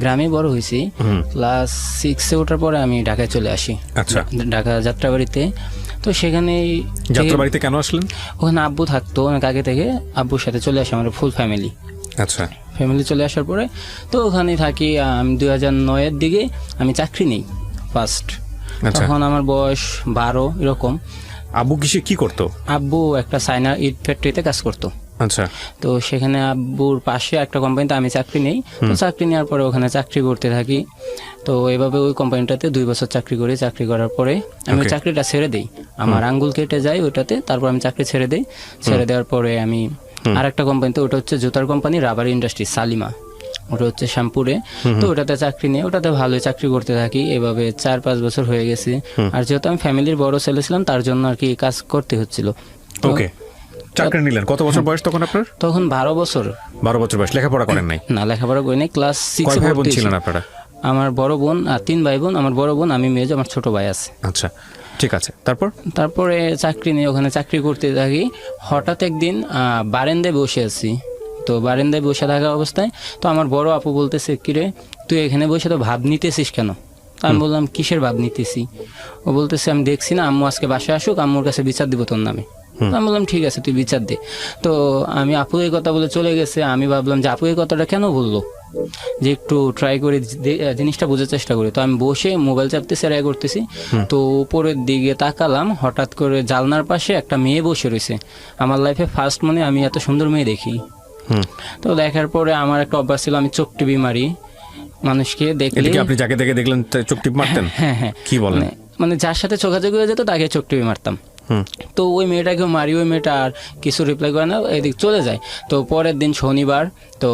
গ্রামে বড় হয়েছি। ক্লাস 6-এ ওঠার পরে আমি ঢাকায় চলে আসি। আচ্ছা, ঢাকা যাত্রাবাড়িতে। তো সেখানে যাত্রাবাড়িতে কেন আসলেন? ওখানে আব্বু থাকতো অনেক আগে থেকে, আব্বুর সাথে চলে আসি, আমার ফুল ফ্যামিলি। আচ্ছা, ফ্যামিলি চলে আসার পরে তো ওখানে থাকি। আমি 2009-এর দিকে আমি চাকরি নেই ফার্স্ট। তখন আমার বয়স 12 এরকম। আব্বু কি করতো? আব্বু একটা চায়না ইট ফ্যাক্টরিতে কাজ করতো। আচ্ছা, তো সেখানে আব্বুর পাশে একটা কোম্পানিতে আমি চাকরি নেই। তো চাকরি নেওয়ার পরে ওখানে চাকরি করতে থাকি। তো এভাবে ওই কোম্পানিটাতে 2 বছর চাকরি করি। চাকরি করার পরে আমি চাকরিটা ছেড়ে দিই, আমার আঙ্গুল কেটে যায় ওটাতে। তারপর আমি চাকরি ছেড়ে দিই। ছেড়ে দেওয়ার পরে আমি আরেকটা কোম্পানিতে, ওটা হচ্ছে জুতার কোম্পানি রাবার ইন্ডাস্ট্রি সালিমা, ওটা হচ্ছে শ্যামপুরে। তো ওটাতে চাকরি নিয়ে ওটাতে ভালোই চাকরি করতে থাকি। এভাবে 4-5 বছর হয়ে গেছে। আর যেহেতু আমি ফ্যামিলির বড় ছেলে ছিলাম, তার জন্য আর কি কাজ করতে হচ্ছিল। ওকে, চাকরি নিলেন। কত বছর বয়স তখন আপনার? তখন 12 বছর। 12 বছর বয়স। লেখাপড়া করেন নাই? না, লেখাপড়া করি নাই। ক্লাস 6 কয় ভাই বোন ছিলেন আপনারা? আমার বড় বোন আর 3 ভাই বোন। আমার বড় বোন, আমি মেয়ে, আমার ছোট ভাই আছে। আচ্ছা, ঠিক আছে। তারপরে চাকরি নিয়ে ওখানে চাকরি করতে থাকি। হঠাৎ একদিন বারান্দায় বসে আছি। তো বারান্দায় বসে থাকা অবস্থায় তো আমার বড় আপু বলতেছে, কিরে তুই এখানে বসে তো ভাব নিতেছিস কেন? আমি বললাম, কিসের ভাব নিতেছি? ও বলতেছে, আমি দেখছি না, আম্মু আজকে বাসায় আসুক, আম্মুর কাছে বিচার দিব তোর নামে। আমি বললাম, ঠিক আছে, তুই বিচার দে। তো আমি আপু এই কথা বলে চলে গেছে। আমি ভাবলাম যে আপু এই কথাটা কেন বললো, যে একটু ট্রাই করে জিনিসটা বোঝার চেষ্টা করি। তো আমি বসে মোবাইল চাপতেছি আর করতেছি। তো উপরের দিকে তাকালাম, হঠাৎ করে জালনার পাশে একটা মেয়ে বসে রয়েছে। আমার লাইফে ফার্স্ট মনে আমি এত সুন্দর মেয়ে দেখি। তো দেখার পরে আমার একটা অভ্যাস ছিল, আমি চোখ টিপি মারি মানুষকে দেখলে। আপনি যাকে দেখে দেখলেন চোখ টিপ মারতেন? হ্যাঁ, কি বলেন? মানে যার সাথে চোখাচোখি হয়ে যেত তাকে চোখ টিপি মারতাম। তো ওই মেয়েটাকেও মারি। ওই মেয়েটা আর কিছু রিপ্লাই করে না, এদিক চলে যায়। তো পরের দিন শনিবার, তো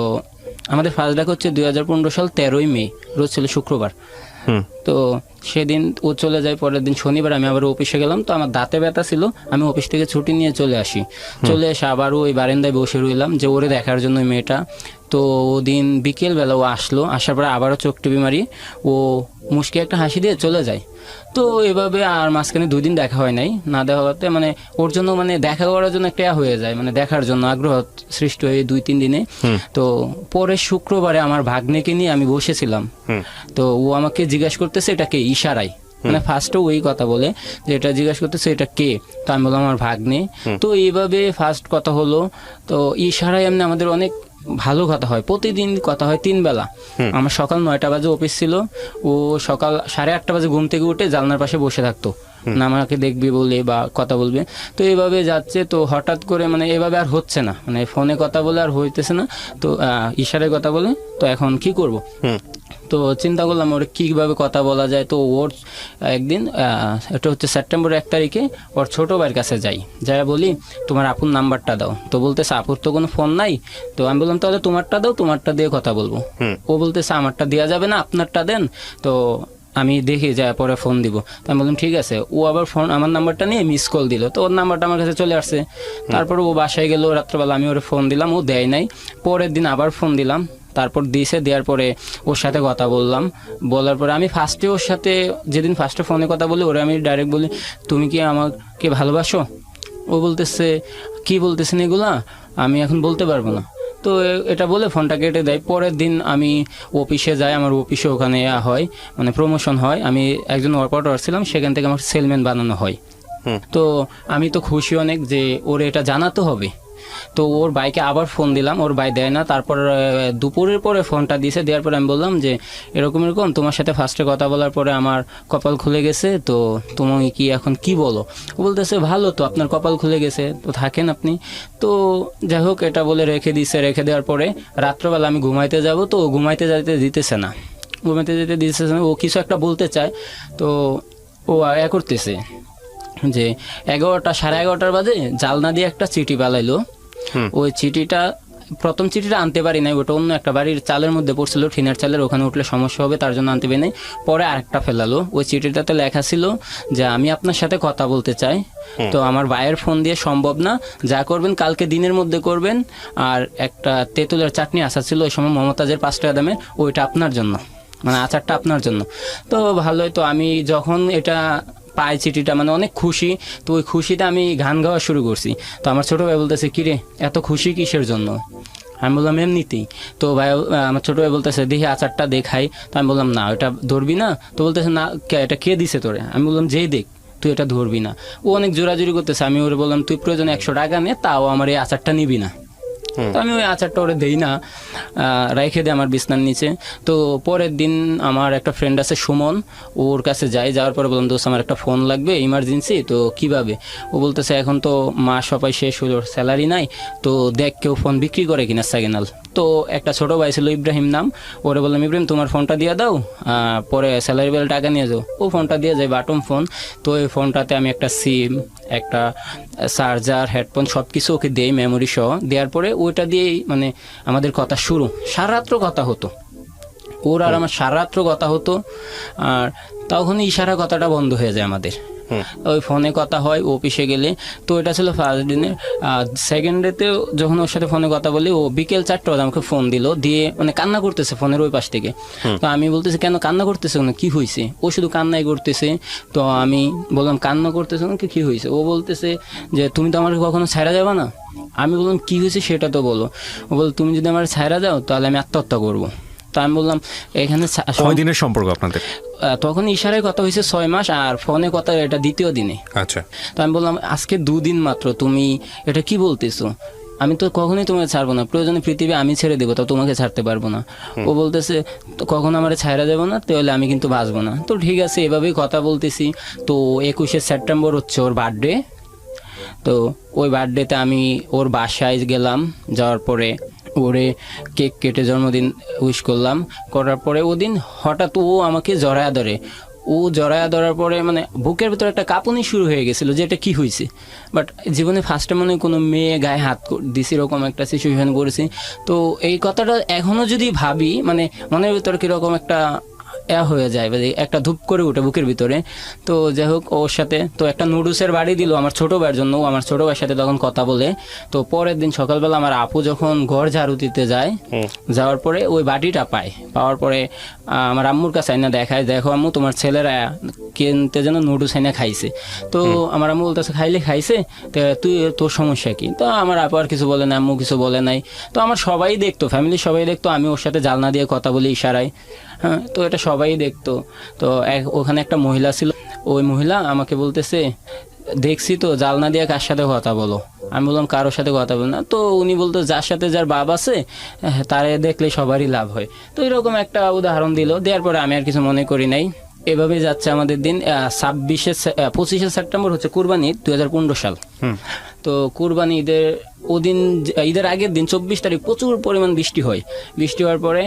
আমাদের ফার্স্ট ডাক হচ্ছে 2015 সাল 13ই মে, রোজ ছিল শুক্রবার। তো সেদিন ও চলে যায়। পরের দিন শনিবার আমি আবার অফিসে গেলাম। তো আমার দাঁতে ব্যথা ছিল, আমি অফিস থেকে ছুটি নিয়ে চলে আসি। চলে এসে আবারও ওই বারান্দায় বসে রইলাম যে ওরে দেখার জন্য ওই মেয়েটা। তো ওদিন বিকেলবেলা ও আসলো, আসার পরে আবারও চোখ টিপি মারি। ও মুশকি একটা হাসি দিয়ে চলে যায়। তো এভাবে আর মাঝখানে 2 দিন দেখা হয় নাই। না দেখা হতে মানে ওর জন্য মানে দেখা করার জন্য একটা হয়ে যায়, মানে দেখার জন্য আগ্রহ সৃষ্টি হয়ে 2-3 দিনে। তো পরে শুক্রবারে আমার ভাগ্নেকে নিয়ে আমি বসেছিলাম। তো ও আমাকে জিজ্ঞাসা করতেছে এটা কে, ইশারায়। মানে ফার্স্টে ওই কথা বলে যে এটা জিজ্ঞাসা করতেছে এটা কে। তো আমি বললাম আমার ভাগ্নে। তো এইভাবে ফার্স্ট কথা হলো। তো ইশারায় এমনি আমাদের অনেক ভালো কথা হয়, প্রতিদিন কথা হয় 3 বেলা। আমার সকাল 9টা বাজে অফিস ছিল, ও সকাল 8:30 বাজে ঘুম থেকে উঠে জানলার পাশে বসে থাকতো, না আমাকে দেখবি বলে বা কথা বলবে। তো এইভাবে যাচ্ছে। তো হঠাৎ করে মানে এভাবে আর হচ্ছে না, মানে ফোনে কথা বলে আর হইতেছে না। তো ইশারায় কথা বলে। তো এখন কি করব? তো চিন্তা করলাম ওর কীভাবে কথা বলা যায়। তো ওর একদিন এটা হচ্ছে সেপ্টেম্বর 1 তারিখে ওর ছোটো ভাইয়ের কাছে যাই, যাই বলি তোমার আপুর নাম্বারটা দাও। তো বলতেছে আপুর তো কোনো ফোন নাই। তো আমি বললাম তাহলে তোমারটা দাও, তোমারটা দিয়ে কথা বলবো। ও বলতেছে আমারটা দেওয়া যাবে না, আপনারটা দেন। তো আমি দেখি যায় পরে ফোন দিব। তো আমি বললাম ঠিক আছে। ও আবার ফোন আমার নাম্বারটা নিয়ে মিস কল দিল। তো ওর নাম্বারটা আমার কাছে চলে আসছে। তারপর ও বাসায় গেল রাত্রবেলা, আমি ওর ফোন দিলাম, ও দেয় নাই। পরের দিন আবার ফোন দিলাম, তারপর দেওয়ার পরে ওর সাথে কথা বললাম। বলার পরে আমি ফার্স্টে ওর সাথে যেদিন ফার্স্টে ফোনে কথা বলি ওরা আমি ডাইরেক্ট বলি তুমি কি আমাকে ভালোবাসো? ও বলতেছে কি বলতেছেন এগুলা, আমি এখন বলতে পারবো না। তো এটা বলে ফোনটা কেটে দেয়। পরের দিন আমি অফিসে যাই, আমার অফিসে ওখানে হয় মানে প্রমোশন হয়। আমি একজন ওয়ার্কার ছিলাম, সেখান থেকে আমার সেলম্যান বানানো হয়। তো আমি তো খুশি অনেক যে ওর এটা জানাতে হবে। তো ওর বাইকে আবার ফোন দিলাম, ওর বাই দেয় না। তারপর দুপুরের পরে ফোনটা দিয়েছে, দেওয়ার পরে আমি বললাম যে এরকম তোমার সাথে ফার্স্টে কথা বলার পরে আমার কপাল খুলে গেছে, তো তুমি কি এখন কি বলো? ও বলতেছে ভালো তো, আপনার কপাল খুলে গেছে তো থাকেন আপনি। তো যাই হোক এটা বলে রেখে দিছে। রেখে দেওয়ার পরে রাত্রবেলা আমি ঘুমাইতে যাব, তো ঘুমাইতে যেতে দিতেছে না, ও কিছু একটা বলতে চায়। তো ও করতেছে যে 11টা 11:30 বাজে জালনা দিয়ে একটা চিঠি পালাইলো। ওই চিঠিটা প্রথম চিঠিটা আনতে পারি নাই, ওটা অন্য একটা বাড়ির চালের মধ্যে পড়ছিল, টিনের চালের, ওখানে উঠলে সমস্যা হবে তার জন্য আনতে পারি নাই। পরে আরেকটা ফেলালো। ওই চিঠিটাতে লেখা ছিল যে আমি আপনার সাথে কথা বলতে চাই, তো আমার ভাইয়ের ফোন দিয়ে সম্ভব না, যা করবেন কালকে দিনের মধ্যে করবেন। আর একটা তেঁতুলের চাটনি আচার ছিল ওই সময় মমতাজের 5 টাকা দামের, ওইটা আপনার জন্য, মানে আচারটা আপনার জন্য। তো ভালোই। তো আমি যখন এটা পাই চিঠিটা মানে অনেক খুশি। তো ওই খুশিতে আমি গান গাওয়া শুরু করছি। তো আমার ছোটো ভাই বলতেছে কিরে এত খুশি কিসের জন্য? আমি বললাম এমনিতেই। তো ভাই আমার ছোটো ভাই বলতেছে দেখি আচারটা দেখাই। তো আমি বললাম না এটা ধরবি না। তো বলতেছে না এটা কে দিছে তোরে? আমি বললাম যেই দেখ তুই এটা ধরবি না। ও অনেক জোরাজুরি করতেছে। আমি ওরে বললাম তুই প্রয়োজনে 100 টাকা নে, তাও আমার এই আচারটা নিবি না। তো আমি ওই আচারটা ওরে দেই না, রেখে দিই আমার বিছনার নিচে। তো পরের দিন আমার একটা ফ্রেন্ড আছে সুমন, ওর কাছে যাওয়ার পরে বললাম দোস্ত আমার একটা ফোন লাগবে ইমার্জেন্সি, তো কিভাবে? ও বলতেছে এখন তো মাস সবাই শেষ হলো, স্যালারি নাই, তো দেখ কেউ ফোন বিক্রি করে কিনা সেকেন্ড। তো একটা ছোটো ভাই ছিল ইব্রাহিম নাম, ওরে বললাম ইব্রাহিম তোমার ফোনটা দিয়ে দাও, পরে স্যালারি বেল টাকা নিয়ে যাও। ও ফোনটা দিয়ে যায়, বাটন ফোন। তো ওই ফোনটাতে আমি একটা সিম, একটা চার্জার, হেডফোন সব কিছু ওকে দিই মেমোরি সহ। দেওয়ার পরে ওইটা দিয়েই মানে আমাদের কথা শুরু। সারারাত্র কথা হতো ওর আর আমার, সারারাত্র কথা হতো। আর তখন ইশারা কথাটা বন্ধ হয়ে যায় আমাদের, ওই ফোনে কথা হয় অফিসে গেলে। তো এটা ছিল ফার্স্ট দিনের। সেকেন্ড ডেতেও যখন ওর সাথে ফোনে কথা বলি, ও বিকেল 4টা বাজে আমাকে ফোন দিল, দিয়ে মানে কান্না করতেছে ফোনের ওই পাশ থেকে। তো আমি বলতেছি কেন কান্না করতেছে না, কি হয়েছে? ও শুধু কান্নাই করতেছে। তো আমি বললাম কান্না করতেছে না কি হয়েছে? ও বলতেছে যে তুমি তো আমাকে কখনো ছাইড়া যাবে না। আমি বললাম কি হয়েছে সেটা তো বলো। ও বল তুমি যদি আমার ছাইড়া যাও তাহলে আমি আত্মহত্যা করবো। তো আমি বললাম এখানে কয় দিনের সম্পর্ক আপনাদের? তখন ইশারায় কথা হয়েছে 6 মাস, আর ফোনে কথা এটা দ্বিতীয় দিনে। আচ্ছা। তো আমি বললাম আজকে 2 দিন মাত্র, তুমি এটা কি বলতেছো? আমি তো কখনোই তোমাকে ছাড়বো না, প্রয়োজনে পৃথিবী আমি ছেড়ে দেবো, তো তোমাকে ছাড়তে পারবো না। ও বলতেছে তো কখনো আমার ছাইড়া যাবো না, তাহলে আমি কিন্তু বাঁচবো না। তো ঠিক আছে এভাবেই কথা বলতেছি। তো 21শে সেপ্টেম্বর হচ্ছে ওর বার্থডে। তো ওই বার্থডেতে আমি ওর বাসায় গেলাম, যাওয়ার পরে ওরে কেক কেটে জন্মদিন উইশ করলাম। করার পরে ওদিন হঠাৎ ও আমাকে জড়ায়া ধরে। ও জড়ায়া ধরার পরে মানে বুকের ভিতরে একটা কাঁপুনি শুরু হয়ে গেছিলো যে এটা কী হয়েছে। বাট জীবনে ফার্স্টে মনে কোনো মেয়ে গায়ে হাত দিছি এরকম একটা সিচুয়েশন করেছি। তো এই কথাটা এখনও যদি ভাবি মানে মনের ভিতরে কীরকম একটা হয়ে যায়, একটা ধূপ করে উঠে বুকের ভিতরে। তো যাই হোক ওর সাথে তো একটা নুডলসের বাড়ি দিল আমার ছোটো ভাইয়ের জন্য। ও আমার ছোটো ভাইয়ের সাথে তখন কথা বলে। তো পরের দিন সকালবেলা আমার আপু যখন ঘর ঝাড়ু দিতে যায়, যাওয়ার পরে ওই বাটিটা পাওয়ার পরে আমার আম্মুর কাছে আইনা দেখায়, দেখো আম্মু তোমার ছেলেরা কিনতে যেন নুডলস আইনা খাইছে। তো আমার আম্মু বলতেছে খাইছে, তো তুই তোর সমস্যা কি? তো আমার আপু আর কিছু বলে না, আম্মু কিছু বলে নাই। তো আমার সবাই দেখতো, ফ্যামিলির সবাই দেখতো আমি ওর সাথে জালনা দিয়ে কথা বলি ইশারায়। হ্যাঁ, তো এটা সবাই দেখতো। তো ওখানে একটা মহিলা ছিল, ওই মহিলা আমাকে বলতেছে দেখছি তো জালনা দিয়ে কার সাথে কথা বলো। আমি বললাম কারোর সাথে কথা বল না। তো উনি বলতো যার সাথে যার বাপ আছে তারে দেখলে সবারই লাভ হয়। তো এরকম একটা উদাহরণ দিল, দেওয়ার পরে আমি আর কিছু মনে করি নাই। এভাবেই যাচ্ছে আমাদের দিন। 25শে সেপ্টেম্বর হচ্ছে কুরবানি ঈদ 2015 সাল। তো কুরবানি ঈদের আগের দিন 24 তারিখ প্রচুর পরিমাণ বৃষ্টি হয়। বৃষ্টি হওয়ার পরে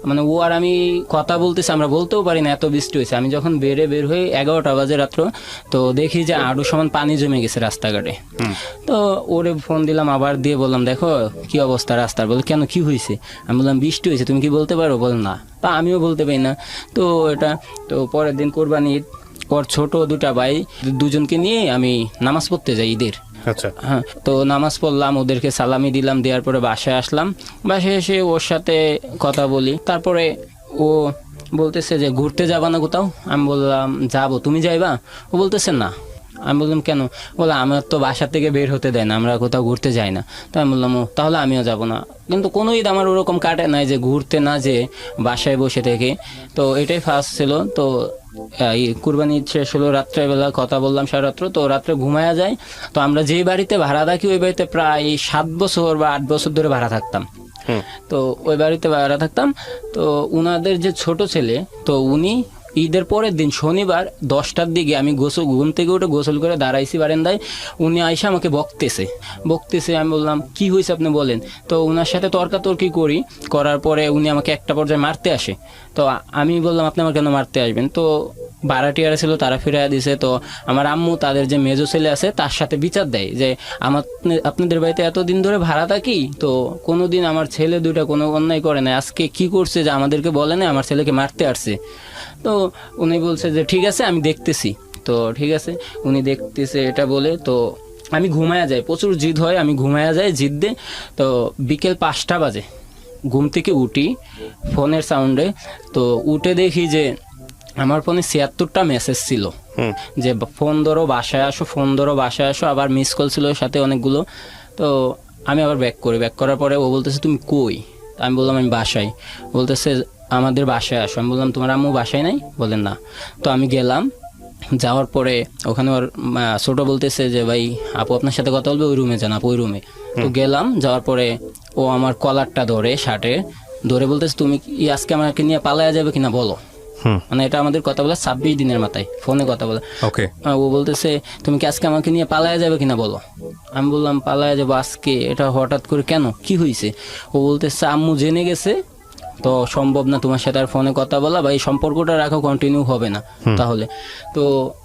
মানে ও আর আমি কথা বলতেছি, আমরা বলতেও পারি না এত বৃষ্টি হয়েছে। আমি যখন বের হয়ে 11টা বাজে রাত্র, তো দেখি যে আরো সমান পানি জমে গেছে রাস্তাঘাটে। তো ওরে ফোন দিলাম, আবার দিয়ে বললাম দেখো কি অবস্থা রাস্তার। বলে কেন কি হয়েছে? আমি বললাম বৃষ্টি হয়েছে, তুমি কি বলতে পারো? বল না। তা আমিও বলতে পারি না। তো পরের দিন কোরবানি ঈদ, ওর ছোট 2টা ভাই, দুজনকে নিয়ে আমি নামাজ পড়তে যাই ঈদের। আচ্ছা। হ্যাঁ, তো নামাজ পড়লাম, ওদেরকে সালামি দিলাম, দেওয়ার পরে বাসায় আসলাম। বাসায় এসে ওর সাথে কথা বলি। তারপরে ও বলতেছে যে ঘুরতে যাবা না কোথাও? আমি বললাম যাবো, তুমি যাইবা? ও বলতেছে না। আমি বললাম কেন? বলে আমার তো বাসা থেকে বের হতে দেয় না, আমরা কোথাও ঘুরতে যাই না। তো আমি বললাম ও তাহলে আমিও যাব না। কিন্তু কোনো ঈদ আমার ওরকম কাটে নাই যে ঘুরতে না যে বাসায় বসে থেকে। তো এটাই ফার্স্ট ছিল। তো কুরবানি শেষ হলো, রাত্রেবেলা কথা বললাম সারারাত্র। তো রাত্রে ঘুমায়া যায়। তো আমরা যেই বাড়িতে ভাড়া থাকি ওই বাড়িতে প্রায় 7 বছর বা 8 বছর ধরে ভাড়া থাকতাম। তো ওই বাড়িতে ভাড়া থাকতাম। তো উনাদের যে ছোট ছেলে, তো উনি ঈদের পরের দিন শনিবার 10টার দিকে আমি ঘুম থেকে উঠে গোসল করে দাঁড়াইছি বারান্দায়। উনি আইসা আমাকে বকতেছে। আমি বললাম কি হয়েছে আপনি বলেন। তো উনার সাথে তর্কাতর্কি করার পরে উনি আমাকে একটা পর্যায়ে মারতে আসে। তো আমি বললাম আপনি আমার কেন মারতে আসবেন? তো ভাড়াটিয়ারা ছিল, তারা ফিরাইয়া দিছে। তো আমার আম্মু তাদের যে মেজো ছেলে আছে তার সাথে বিচার দেয় যে আপনাদের বাড়িতে এতদিন ধরে ভাড়া থাকি, তো কোনোদিন আমার ছেলে 2টা কোনো অন্যায় করে না, আজকে কি করছে যে আমাদেরকে বলে না, আমার ছেলেকে মারতে আসছে। তো উনি বলছে যে ঠিক আছে আমি দেখতেছি। তো ঠিক আছে উনি দেখতেছে এটা বলে, তো আমি ঘুমায়া যাই, প্রচুর জিদ হয়, আমি ঘুমায়া যাই জিদ দিয়ে। তো বিকেল 5টা বাজে ঘুম থেকে উঠি ফোনের সাউন্ডে। তো উঠে দেখি যে আমার ফোনে 76টা মেসেজ ছিল যে ফোন ধরো বাসায় আসো, আবার মিস কল ছিল সাথে অনেকগুলো। তো আমি আবার ব্যাক করার পরে ও বলতেছে তুমি কই? আমি বললাম আমি বাসায়। বলতেছে আমাদের বাসায় আসো। আমি বললাম তোমার আম্মু বাসায় নাই? বলেন না। তো আমি গেলাম, যাওয়ার পরে ওখানে ওর ছোট বলতেছে যে ভাই আপু আপনার সাথে কথা বলবে, ওই রুমে যান আপু, ওই রুমে। তো গেলাম, যাওয়ার পরে ও আমার কলারটা ধরে, শার্টে ধরে বলতেছে তুমি কি আজকে আমাকে নিয়ে পালায়া যাবে কিনা বলো। মানে এটা আমাদের কথা বলে 26 দিনের মাথায় ফোনে কথা বলে। ওকে। ও বলতেছে তুমি কি আজকে আমাকে নিয়ে পালায়া যাবে কিনা বলো। আমি বললাম পালায়া যাবো আজকে? এটা হঠাৎ করে কেন, কি হয়েছে? ও বলতেছে আম্মু জেনে গেছে, তো সম্ভব না তোমার সাথে আর ফোনে কথা বলা, বা এই সম্পর্কটা রাখা কন্টিনিউ হবে না তাহলে। তো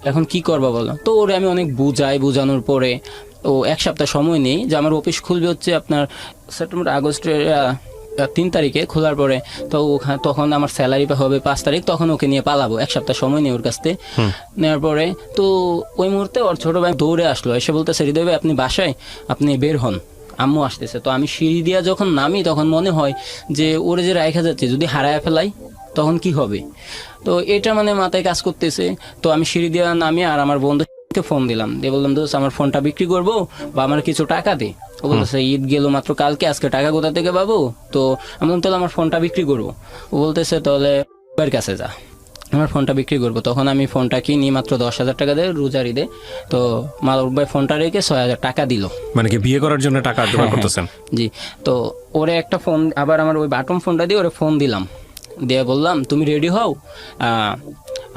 এখন কি করবা বলো। তো ওরে আমি অনেক বুঝানোর পরে ও 1 সপ্তাহ সময় নেই, যে আমার অফিস খুলবে হচ্ছে আপনার সেপ্টেম্বর আগস্টের 3 তারিখে, খোলার পরে তো ওখানে তখন আমার স্যালারি হবে 5 তারিখ, তখন ওকে নিয়ে পালাবো। 1 সপ্তাহ সময় নেই ওর কাছ থেকে। নেওয়ার পরে তো ওই মুহূর্তে ওর ছোট ভাই দৌড়ে আসলো, এসে বলতেছে হৃদয় ভাই আপনি বাসায়, আপনি বের হন, আম্মু আসতেছে। তো আমি সিঁড়ি দিয়া যখন নামি তখন মনে হয় যে ওরে যে রাখা যাচ্ছে, যদি হারায় ফেলাই তখন কি হবে। তো এটা মানে মাথায় কাজ করতেছে। তো আমি সিঁড়ি দিয়া নামি আর আমার বন্ধুকে ফোন দিলাম, দিয়ে বললাম দোস্ত আমার ফোনটা বিক্রি করবো বা আমার কিছু টাকা দে। ও বলতেছে ঈদ গেল মাত্র কালকে, আজকে টাকা কোথা থেকে পাবো। তো আমি বললাম তাহলে আমার ফোনটা বিক্রি করবো। ও বলতেছে তাহলে ভাইয়ের কাছে যা, আমার ফোনটা বিক্রি করবো। তখন আমি ফোনটা কিনি মাত্র 10,000 টাকা দিয়ে, রোজার ঈদে। তো মালক ভাই ফোনটা রেখে 6,000 টাকা দিল। মানে কি বিয়ে করার জন্য টাকা জোগাড় করতেছেন? জি। তো ওরে একটা ফোন, আবার আমার ওই বাটন ফোনটা দিয়ে ওরে ফোন দিলাম, দিয়ে বললাম তুমি রেডি হও,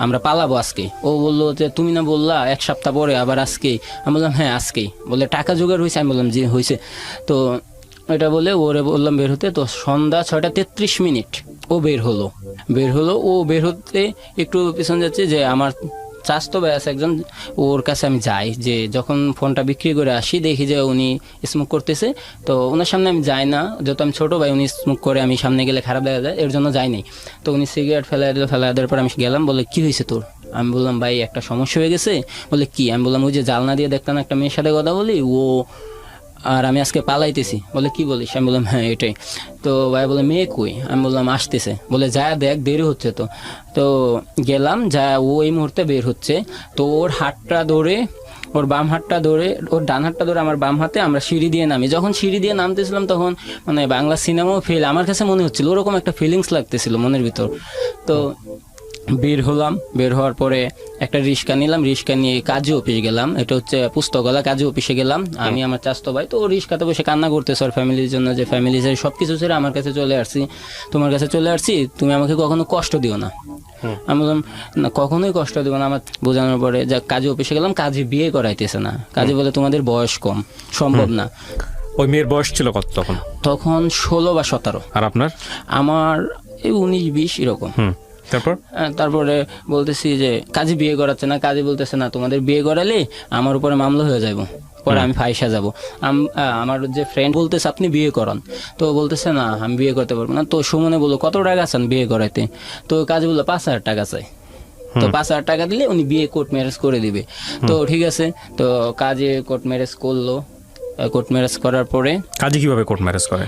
আমরা পালাবো আজকে। ও বললো যে তুমি না বললা 1 সপ্তাহ পরে, আবার আজকেই? আমি বললাম হ্যাঁ আজকেই। বলে টাকা জোগাড় হয়েছে? আমি বললাম জি হয়েছে। তো এটা বলে ওরে বললাম বের হতে। তো সন্ধ্যা 6:33 ও বের হলো। ও বের হতে একটু পিছন যাচ্ছে, যে আমার চাস্তো ভাই আছে একজন, ওর কাছে আমি যাই, যে যখন ফোনটা বিক্রি করে আসি দেখি যে উনি স্মোক করতেছে। তো ওনার সামনে আমি যাই না, যত আমি ছোটো ভাই, উনি স্মোক করে, আমি সামনে গেলে খারাপ দেখা যায়, এর জন্য যাইনি। তো উনি সিগারেট ফেলাই দেওয়ার পর আমি গেলাম, বলে কি হয়েছে তোর? আমি বললাম ভাই একটা সমস্যা হয়ে গেছে। বলে কি? আমি বললাম ওই যে জালনা দিয়ে দেখতাম একটা মেয়ের সাথে কথা বলি, ও আর আমি আজকে পালাইতেছি। বলে কি বলিস? আমি বললাম হ্যাঁ এটাই। তো ভাই বলে মেয়ে কই? আমি বললাম আসতেছে। বলে যা দেখ, দেরি হচ্ছে। তো তো গেলাম, যা ও এই মুহূর্তে বের হচ্ছে। তো ওর হাতটা ধরে, ওর বাম হাতটা ধরে, ওর ডান হাতটা ধরে আমার বাম হাতে, আমরা সিঁড়ি দিয়ে নামি। যখন সিঁড়ি দিয়ে নামতেছিলাম তখন মানে বাংলা সিনেমাও ফিল আমার কাছে মনে হচ্ছিল, ওরকম একটা ফিলিংস লাগতেছিল মনের ভিতর। তো বের হলাম, বের হওয়ার পরে একটা রিক্সা নিলাম, রিক্সা নিয়ে কাজী অফিস গেলাম, এটা হচ্ছে পুস্তকালয়, কাজী অফিসে গেলাম আমি, আমার চাস্তো ভাই। তো ও রিক্সাতে বসে কান্না করতেছে ওর ফ্যামিলির জন্য, যে ফ্যামিলি সব কিছু ছেড়ে আমার কাছে চলে আসছি, তোমার কাছে চলে আসছি, তুমি আমাকে কখনো কষ্ট দিও না। আমি বললাম না কখনোই কষ্ট দিব না। আমার বোঝানোর পরে যা কাজী অফিসে গেলাম, কাজী বিয়ে করাইতেছে না। কাজী বলে তোমাদের বয়স কম, সম্ভব না। ওই মেয়ের বয়স ছিল কত তখন? তখন 16 বা 17। আর আপনার? আমার এই 19-20 এরকম। তারপরে বলতেছি যে কাজী বিয়ে করাচ্ছে না। কাজী বলতেছে না তোমাদের বিয়ে করালে আমার উপরে মামলা হয়ে যাবো, পরে আমি ফাইসা যাবো। আমার যে ফ্রেন্ড বলতেছে আপনি বিয়ে করান। তো বলতেছে না আমি বিয়ে করতে পারবো না। তো সুমনে বললো কত টাকা চান বিয়ে করাইতে? তো কাজী বললো 5,000 টাকা চাই। তো 5,000 টাকা দিলে উনি বিয়ে কোর্ট ম্যারেজ করে দিবে। তো ঠিক আছে, তো কাজী কোর্ট ম্যারেজ করলো। কোর্ট ম্যারেজ করার পরে কাজী কিভাবে কোর্ট ম্যারেজ করে?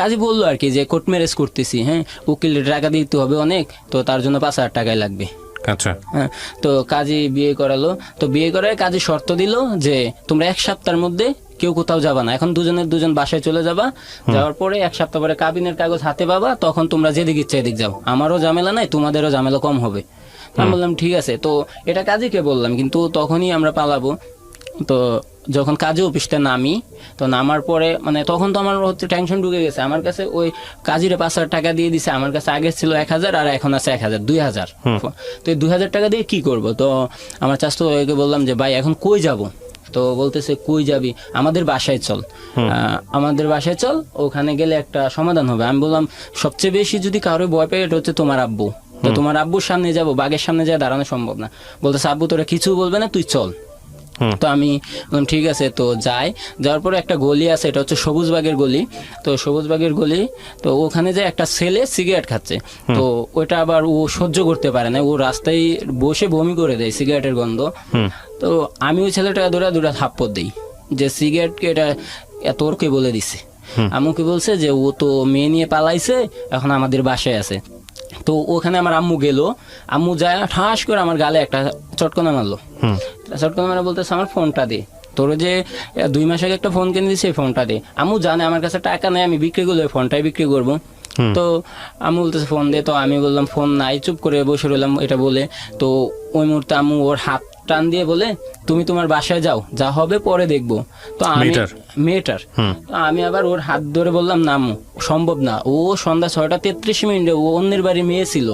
কাজী বললো আর কি যে কোর্ট ম্যারেজ করতেছি, হ্যাঁ উকিলের টাকা দিতে হবে অনেক, তো তার জন্য 5,000 টাকাই লাগবে। আচ্ছা। হ্যাঁ, তো কাজী বিয়ে করালো। তো বিয়ে করায় কাজী শর্ত দিল যে তোমরা 1 সপ্তাহের মধ্যে কেউ কোথাও যাবা না, এখন দুজন বাসায় চলে যাবা। যাওয়ার পরে 1 সপ্তাহ পরে কাবিনের কাগজ হাতে পাবা, তখন তোমরা যেদিক ইচ্ছা এদিক যাও, আমারও ঝামেলা নাই, তোমাদেরও ঝামেলা কম হবে। আমি বললাম ঠিক আছে। তো এটা কাজীকে বললাম, কিন্তু তখনই আমরা পালাবো। তো যখন কাজী অফিসটা নামি, তো নামার পরে মানে তখন তো আমার হচ্ছে টেনশন ঢুকে গেছে। আমার কাছে ওই কাজীরে 5,000 টাকা দিয়ে দিছে, আমার কাছে আগে ছিল 1,000 আর এখন আছে 1,000, 2,000। তো এই 2,000 টাকা দিয়ে কি করব? তো আমার চাচাতো ভাইকে বললাম যে ভাই এখন কই যাব? তো বলতেছে কই যাবি? আমাদের বাসায় চল, আমাদের বাসায় চল, ওখানে গেলে একটা সমাধান হবে। আমি বললাম সবচেয়ে বেশি যদি কারো ভয় পায় এটা হচ্ছে তোমার আব্বু। তো তোমার আব্বুর সামনে যাবো, বাঘের সামনে যা দাঁড়ানো সম্ভব না। বলতেছে আব্বু তোরা কিছু বলবে না, তুই চল। তো আমি ঠিক আছে। তো যাওয়ার পরে একটা গলি আছে, এটা হচ্ছে সবুজবাগের গলি। তো সবুজবাগের গলি, তো ওখানে যে একটা ছেলে সিগারেট খাচ্ছে, তো ওইটা আবার ও সহ্য করতে পারে না, ও রাস্তায় বসে বমি করে দেয় সিগারেটের গন্ধ। তো আমি ওই ছেলেটা দুটা থাপ্পড় দিই যে সিগারেটকে এটা এত কে বলে দিছে। আম্মুকে বলছে যে ও তো মেয়ে নিয়ে পালাইছে, এখন আমাদের বাসায় আছে। তো ওখানে আমার আম্মু গেল, আম্মু যায় ঠাস করে আমার গালে একটা চটকনা মারলো। চটকনা মারা বলতেছে আমার ফোনটা দে। তোর যে 2 মাস আগে একটা ফোন কিনে দিয়েছি এই ফোনটা দে। আম্মু জানে আমার কাছে টাকা নেই, আমি বিক্রি করলে ফোনটাই বিক্রি করবো। তো আম্মু বলতেছে ফোন দে, তো আমি বললাম ফোন নাই, চুপ করে বসে রইলাম এটা বলে। তো ওই মুহূর্তে আম্মু ওর হাত টান দিয়ে বলে তুমি তোমার বাসায় যাও, যা হবে পরে দেখবো। তো আমি মেয়েটার আমি আবার ওর হাত ধরে বললাম না আম্মু সম্ভব না, ও সন্ধ্যা 6:33 ও অন্যের বাড়ি মেয়ে ছিল,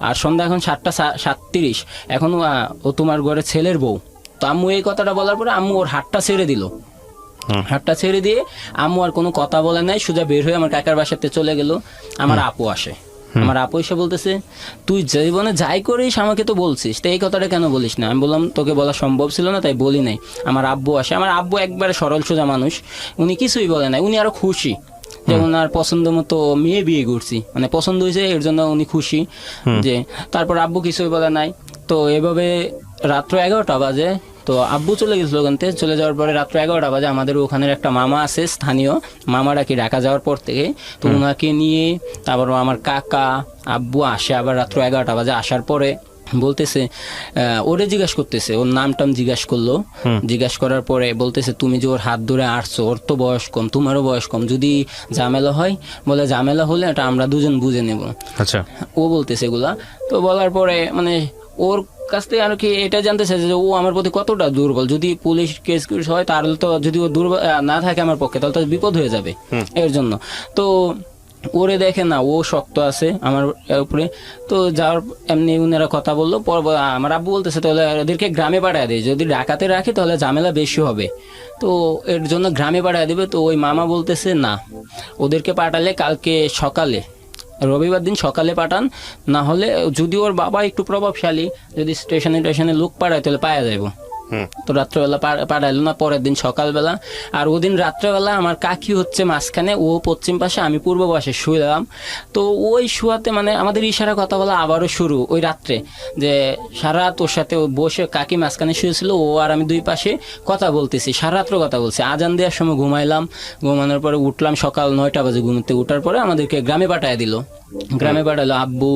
আর সন্ধ্যা এখন 7:37, এখন ও তোমার ঘরে ছেলের বউ। তো আম্মু এই কথাটা বলার পরে আম্মু ওর হাতটা ছেড়ে দিল। হাতটা ছেড়ে দিয়ে আম্মু আর কোনো কথা বলে নাই, সোজা বের হয়ে আমার কাকার বাসাতে চলে গেল। আমার আপু আসে, আমার আপু এসে বলতেছে তুই জীবনে যাই করিস আমাকে তো বলছিস, তো এই কথাটা কেন বলিস না? আমি বললাম তোকে বলা সম্ভব ছিল না তাই বলি নাই। আমার আব্বু আসে, আমার আব্বু একবারে সরল সোজা মানুষ, উনি কিছুই বলে নাই, উনি আরো খুশি যে ওনার পছন্দ মতো মেয়ে বিয়ে করছি, মানে পছন্দ হয়েছে এর জন্য উনি খুশি। যে তারপর আব্বু কিছুই বলে নাই। তো এভাবে রাত্র 11টা বাজে, তো আব্বু চলে গেছিল ওখান থেকে। চলে যাওয়ার পরে রাত্র 11টা বাজে আমাদের ওখানের একটা মামা আছে স্থানীয়, মামারা কি ঢাকা যাওয়ার পর থেকে, তো ওনাকে নিয়ে তারপর আমার কাকা আব্বু আসে আবার রাত্র 11টা বাজে। আসার পরে বলতেছে ওরে জিজ্ঞাসা করতেছে, ওর নামটাম জিজ্ঞাসা করলো। জিজ্ঞাসা করার পরে বলতেছে তুমি যে ওর হাত ধরে আসছো, ওর তো বয়স কম, তোমারও বয়স কম, যদি ঝামেলা হয়, বলে ঝামেলা হলে এটা আমরা দুজন বুঝে নেব। আচ্ছা, ও বলতেছে এগুলা। তো বলার পরে মানে ওর কাছ থেকে আর কি এটা জানতে চাইছে যে ও আমার প্রতি কতটা দুর্বল, যদি পুলিশ কেস হয় তাহলে তো, যদি ও দুর্বল না থাকে আমার পক্ষে তাহলে তো বিপদ হয়ে যাবে এর জন্য। তো ওরে দেখে না ও শক্ত আছে আমার উপরে। তো যাওয়ার এমনি উনারা কথা বললো, পর আমার আব্বু বলতেছে তাহলে ওদেরকে গ্রামে পাঠিয়ে দেয়, যদি ঢাকাতে রাখি তাহলে ঝামেলা বেশি হবে, তো এর জন্য গ্রামে পাঠিয়ে দেবে। তো ওই মামা বলতেছে না, ওদেরকে পাঠালে কালকে সকালে, রবিবার দিন সকালে পাঠান, না হলে যদি ওর বাবা একটু প্রভাবশালী, যদি স্টেশনে লোক পাঠায় তাহলে পাওয়া যাইব। তো রাত্রেবেলা পাঠাইলো না, পরের দিন সকালবেলা। আর ওদিন রাত্রেবেলা আমার কাকি হচ্ছে মাঝখানে, ও পশ্চিম পাশে, আমি পূর্ব পাশে শুইলাম। তো ওই শুয়াতে মানে আমাদের ইশারা কথা বলা আবারও শুরু ওই রাত্রে, যে সারা রাত ওর সাথে বসে কাকি মাঝখানে শুয়েছিল, ও আর আমি দুই পাশে কথা বলতেছি, সারা রাত্র কথা বলছি। আজান দেওয়ার সময় ঘুমাইলাম, ঘুমানোর পরে উঠলাম সকাল 9টা বাজে ঘুমতে। উঠার পরে আমাদেরকে গ্রামে পাঠিয়ে দিল। গ্রামে পাঠালো আব্বু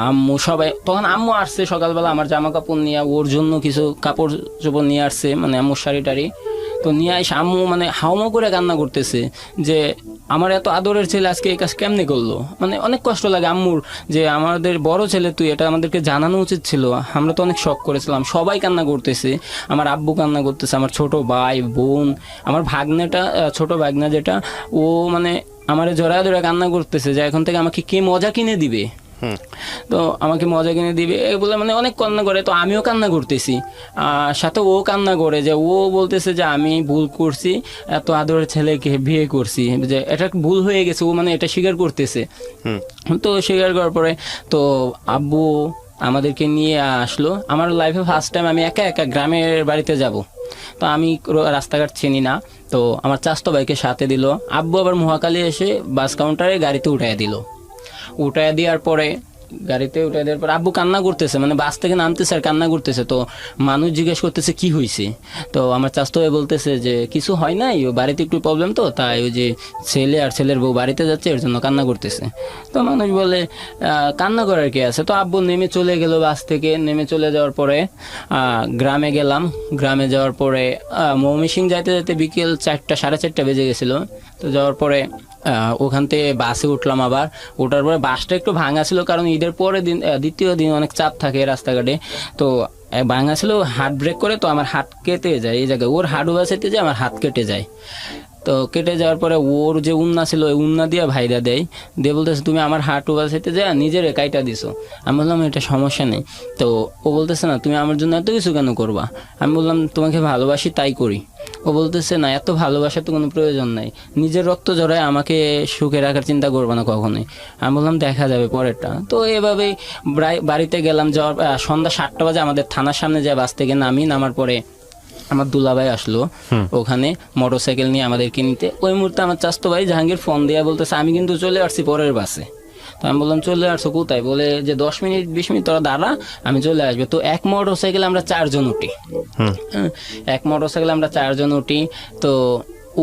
আম্মু সবাই। তখন আম্মু আসছে সকালবেলা আমার জামা কাপড় নিয়ে, ওর জন্য কিছু কাপড় চোপড় নিয়ে আসছে, মানে আম্মুর শাড়ি টাড়ি। তো নিয়ে আসে আম্মু মানে হাউমাউ করে কান্না করতেছে যে আমার এত আদরের ছেলে আজকে এই কাজ কেমনে করলো। মানে অনেক কষ্ট লাগে আম্মুর, যে আমাদের বড় ছেলে তুই, এটা আমাদেরকে জানানো উচিত ছিল, আমরা তো অনেক শখ করেছিলাম। সবাই কান্না করতেছে, আমার আব্বু কান্না করতেছে, আমার ছোট ভাই বোন, আমার ভাগ্নেটা, ছোট ভাগ্না যেটা, ও মানে আমার জড়ায় ধরে কান্না করতেছে যে এখন থেকে আমাকে কে মজা কিনে দিবে, তো আমাকে মজা কিনে দিবে বলে মানে অনেক কান্না করে। তো আমিও কান্না করতেছি, সাথে ও কান্না করে, যে ও বলতেছে যে আমি ভুল করছি, এত আদরের ছেলেকে বিয়ে করছি, যে এটা ভুল হয়ে গেছে, ও মানে এটা স্বীকার করতেছে। তো স্বীকার করার পরে তো আব্বু আমাদেরকে নিয়ে আসলো। আমার লাইফে ফার্স্ট টাইম আমি একা একা গ্রামের বাড়িতে যাব। তো আমি রাস্তাঘাট চিনি না, তো আমার চাচতো ভাইকে সাথে দিল। আব্বু আবার মহাকালী এসে বাস কাউন্টারে গাড়িতে উঠাইয়া দিল। উঠাইয়া দেওয়ার পরে গাড়িতে উঠাই দেওয়ার পর আব্বু কান্না করতেছে, মানে বাস থেকে নামতেছে আর কান্না করতেছে। তো মানুষ জিজ্ঞেস করতেছে কি হয়েছে, তো আমার চাচতো ভাই বলতেছে যে কিছু হয় নাই, ও বাড়িতে একটু প্রবলেম, তো তাই ওই যে ছেলে আর ছেলের বউ বাড়িতে যাচ্ছে এর জন্য কান্না করতেছে। তো মানুষ বলে কান্না করার কি আছে। তো আব্বু নেমে চলে গেল, বাস থেকে নেমে চলে যাওয়ার পরে গ্রামে গেলাম। গ্রামে যাওয়ার পরে ময়মনসিংহ যাইতে যাইতে বিকেল 4টা 4:30 বেজে গেছিলো। তো যাওয়ার পরে ওখান থেকে বাসে উঠলাম। আবার ওঠার পরে বাসটা একটু ভাঙা ছিল, কারণ ঈদের পরের দিন, দ্বিতীয় দিন অনেক চাপ থাকে রাস্তাঘাটে। তো ভাঙা ছিল, হাত ব্রেক করে, তো আমার হাত কেটে যায় এই জায়গায়, ওর হাঁটু বাসাইতে যায় আমার হাত কেটে যায়। তো কেটে যাওয়ার পরে ওর যে উন্না ছিল ওই উন্না দিয়ে ভাইরা দেয়, দিয়ে বলতেছে তুমি আমার হাঁটু বাসাইতে যায় নিজের কাইটা দিছো। আমি বললাম এটা সমস্যা নেই। তো ও বলতেছে না তুমি আমার জন্য এত কিছু কেন করবা। আমি বললাম তোমাকে ভালোবাসি তাই করি। ও বলতেছে না এত ভালোবাসার তো কোনো প্রয়োজন নাই, নিজের রক্ত জড়ায় আমাকে সুখে রাখার চিন্তা করবো না কখনোই। আমি বললাম দেখা যাবে পরেরটা। তো এভাবেই বাড়িতে গেলাম। যাওয়ার সন্ধ্যা 7টা বাজে আমাদের থানার সামনে যায় বাস থেকে নামার পরে আমার দুলাভাই আসলো ওখানে মোটরসাইকেল নিয়ে আমাদেরকে নিতে। ওই মুহূর্তে আমার চাচতো ভাই জাহাঙ্গীর ফোন দিয়ে বলতেছে আমি কিন্তু চলে আসছি পরের বাসে। তো আমি বললাম চলে আসছো কোথায়, বলে যে 10 মিনিট 20 মিনিট তোরা দাঁড়া আমি চলে আসবে। তো এক মোটরসাইকেলে আমরা 4 জন উঠি, এক মোটরসাইকেলে আমরা 4 জন উঠি। তো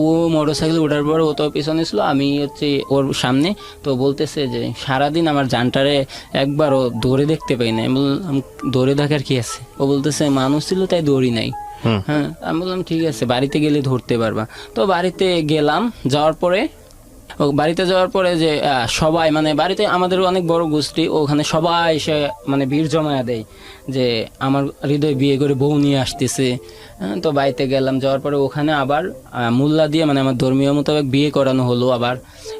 ও মোটরসাইকেল ওঠার পর ও তো পিছনে ছিল, আমি হচ্ছে ওর সামনে। তো বলতেছে যে সারাদিন আমার জানটারে একবারও দৌড়ে দেখতে পাই না। আমি বললাম দৌড়ে দেখার কি আছে। ও বলতেছে মানুষ ছিল তাই দৌড়ি নাই। হ্যাঁ, আমি বললাম ঠিক আছে, বাড়িতে গেলে ধরতে পারবা। তো বাড়িতে গেলাম, যাওয়ার পরে বাড়িতে যাওয়ার পরে যে সবাই মানে বাড়িতে আমাদের অনেক বড় গোষ্ঠী, ওখানে সবাই এসে মানে ভিড় জমায়া দেয় যে আমার হৃদয় বিয়ে করে বউ নিয়ে আসতেছে। তো বাড়িতে গেলাম, যাওয়ার পরে ওখানে আবার মোল্লা দিয়ে মানে আমার ধর্মীয় মোতাবেক বিয়ে করানো হলো। আবার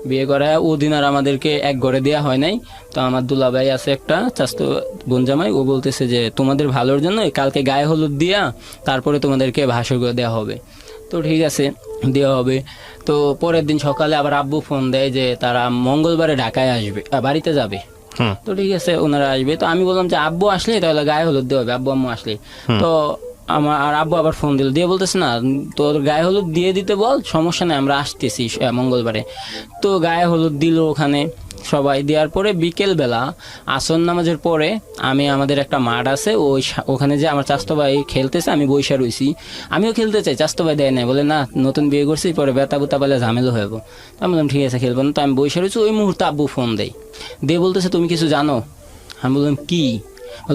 বিয়ে করায় ওদিন আর আমাদেরকে এক ঘরে দেওয়া হয় নাই। তো আমার দুলাভাই আছে একটা চাস্তো বোন জামাই, ও বলতেছে যে তোমাদের ভালোর জন্য কালকে গায়ে হলুদ দিয়া তারপরে তোমাদেরকে ভাসর করে দেওয়া হবে। তো ঠিক আছে, দেওয়া হবে। তো পরের দিন সকালে আবার আব্বু ফোন দেয় যে তারা মঙ্গলবারে ঢাকায় আসবে, বাড়িতে যাবে। তো ঠিক আছে, ওনারা আসবে। তো আমি বললাম যে আব্বু আসলে তাহলে গায়ে হলুদ দেওয়া হবে, আব্বু আম্মু আসলে। তো আমার আর আব্বু আবার ফোন দিল, দিয়ে বলতেছে না তোর গায়ে হলুদ দিয়ে দিতে বল, সমস্যা নেই, আমরা আসতেছি মঙ্গলবারে। তো গায়ে হলুদ দিল ওখানে সবাই। দেওয়ার পরে বিকেলবেলা আসর নামাজের পরে আমি আমাদের একটা মাঠ আছে ওখানে যে আমার চাস্তো ভাই খেলতেছে, আমি বইসা রইছি, আমিও খেলতে চাই, চাস্তো ভাই দেয় না, বলে না নতুন বিয়ে করছি, পরে বেতা বুতা পেলে ঝামেলা হয়ে যাবো। আমি বললাম ঠিক আছে খেলবো না। তো আমি বইসা রয়েছি, ওই মুহূর্তে আব্বু ফোন দেয়, দিয়ে বলতেছে তুমি কিছু জানো? আমি বললাম কি?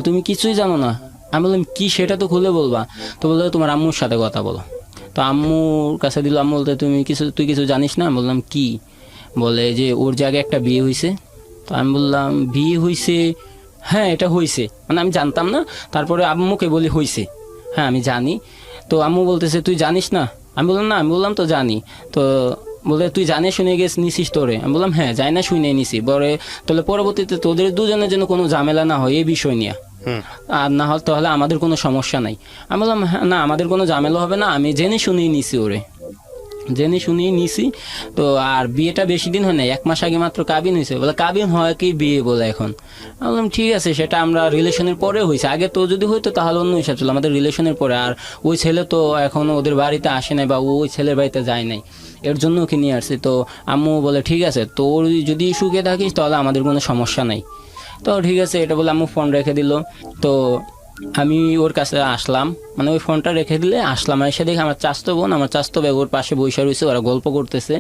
তুমি কিছুই জানো না? আমি বললাম কি সেটা তো খুলে বলবা। তো বললো তোমার আম্মুর সাথে কথা বলো। তো আম্মুর কাছে দিল, আম্মু বলতে তুই কিছু জানিস না? আমি বললাম কি? বলে যে ওর জায়গায় একটা বিয়ে হয়েছে। তো আমি বললাম বিয়ে হয়েছে? হ্যাঁ এটা হয়েছে, মানে আমি জানতাম না। তারপরে আম্মুকে বলি হয়েছে, হ্যাঁ আমি জানি। তো আম্মু বলতেছে তুই জানিস না? আমি বললাম না। আমি বললাম তো জানি। তো বলে তুই জানে শুনে গেছ নিছিস তোরে? আমি বললাম হ্যাঁ যাই না শুনে নিছি, পরে তাহলে পরবর্তীতে তোদের দুজনের জন্য কোনো ঝামেলা না হয় এই বিষয় নিয়ে, আর না হলে তাহলে আমাদের কোনো সমস্যা নাই। আমি বললাম হ্যাঁ না আমাদের কোনো ঝামেলা হবে না, আমি জেনে শুনেই নিছি ওরে, জেনে শুনিয়ে নিছি। তো আর বিয়েটা বেশি দিন হয় না, 1 মাস আগে মাত্র কাবিন হয়েছে। বলে কাবিন হয় কি বিয়ে বলে এখন? আমি বললাম ঠিক আছে, সেটা আমরা রিলেশনের পরে হয়েছে, আগে তো যদি হইতো তাহলে অন্য হিসাব ছিল, আমাদের রিলেশনের পরে। আর ওই ছেলে তো এখনো ওদের বাড়িতে আসে নাই বা ওই ছেলের বাড়িতে যায় নাই, এর জন্য ওকে নিয়ে আসছে। তো আম্মু বলে ঠিক আছে তোর যদি সুখে থাকিস তাহলে আমাদের কোনো সমস্যা নাই। তো ঠিক আছে এটা বলে আম্মু ফোন রেখে দিল। তো আমি ওর কাছে আসলাম, মানে ওই ফোনটা রেখে দিলে আসলাম, এসে দেখি আমার চাস্তো বোন আমার চাস্তো ব্যাগ ওর পাশে বসে রয়েছে, ওরা গল্প করতেছে।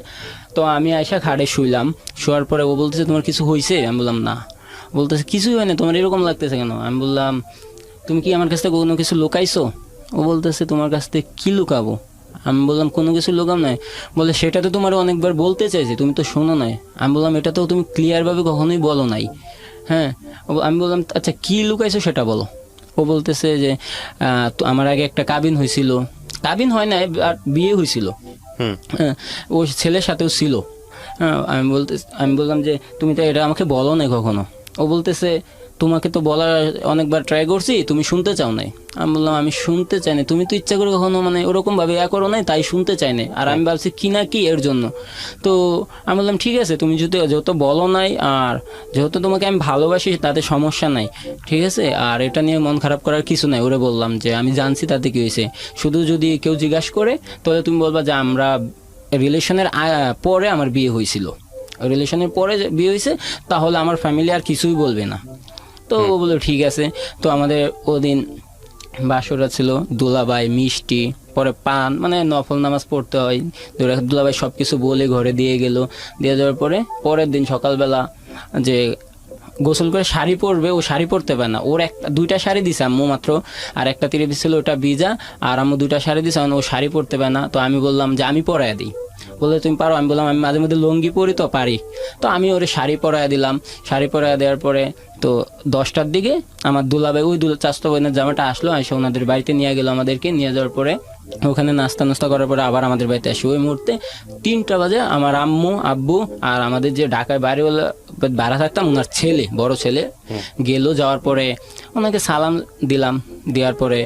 তো আমি আইসা খাটে শুইলাম, শোয়ার পরে ও বলতেছে তোমার কিছু হয়েছে? আমি বললাম না। বলতেছে কিছুই হয় না, তোমার এরকম লাগতেছে কেন? আমি বললাম তুমি কি আমার কাছ থেকে কোনো কিছু লুকাইছো? ও বলতেছে তোমার কাছ থেকে কী লুকাবো? আমি বললাম কোনো কিছু লুকাম নাই। বলে সেটা তো তোমার অনেকবার বলতে চাইছি, তুমি তো শোনো নাই। আমি বললাম এটা তো তুমি ক্লিয়ারভাবে কখনোই বলো নাই। হ্যাঁ, আমি বললাম আচ্ছা কী লুকাইছো সেটা বলো। ও বলতেছে যে তো আমার আগে একটা কাবিন হয়েছিল, কাবিন হয় না আর বিয়ে হয়েছিল, হ্যাঁ ও ছেলের সাথেও ছিল। হ্যাঁ আমি বললাম যে তুমি তো এটা আমাকে বলো না কখনো। ও বলতেছে তোমাকে তো বলার অনেকবার ট্রাই করছি, তুমি শুনতে চাও নাই। আমি বললাম আমি শুনতে চাই না, তুমি তো ইচ্ছা করে কখনো মানে ওরকমভাবে করো নাই, তাই শুনতে চাই না। আর আমি ভাবছি কি না কি এর জন্য। তো আমি বললাম ঠিক আছে তুমি যেহেতু বলো নাই আর যেহেতু তোমাকে আমি ভালোবাসি তাতে সমস্যা নাই, ঠিক আছে। আর এটা নিয়ে মন খারাপ করার কিছু নাই। ওরে বললাম যে আমি জানছি তাতে কি হয়েছে, শুধু যদি কেউ জিজ্ঞাসা করে তাহলে তুমি বলবা যে আমরা রিলেশনের পরে আমার বিয়ে হয়েছিল, রিলেশনের পরে বিয়ে হয়েছে, তাহলে আমার ফ্যামিলি আর কিছুই বলবে না। তো ও বললো ঠিক আছে। তো আমাদের ওদিন বাসরা ছিল, দুলাভাই মিষ্টি, পরে পান, মানে নফল নামাজ পড়তে হয়, দুলাভাই সব কিছু বলে ঘরে দিয়ে গেল। দিয়ে যাওয়ার পরে পরের দিন সকালবেলা যে গোসল করে শাড়ি পরবে, ও শাড়ি পরতে পারে না, ওর দুইটা শাড়ি দিছে আম্মু মাত্র, আর একটা তিরে দিছিল ওটা ভিজা, আর আম্মু দুইটা শাড়ি দিছে, ও শাড়ি পরতে পারে না। তো আমি বললাম যে আমি পরাইয়া দিই। বলে তুমি পারো? আমি বললাম আমি মাঝে মধ্যে লুঙ্গি পরি তো পারি। তো আমি ওরে শাড়ি পরাইয়া দিলাম। শাড়ি পরাইয়া দেওয়ার পরে তো 10টার দিকে আমার দুলাভাই ওই চাস্তো বোনের জামাটা আসলো, এসে ওনাদের বাড়িতে নিয়ে গেলো আমাদেরকে। নিয়ে যাওয়ার পরে ওখানে নাস্তা করার পরে আবার আমাদের বাড়িতে আসি। ওই মুহূর্তে 3টা বাজে আমার আম্মু আব্বু আর আমাদের যে ঢাকায় ভাড়া থাকতাম ওনার ছেলে, বড় ছেলে গেলো। যাওয়ার পরে ওনাকে সালাম দিলাম, দেওয়ার পরে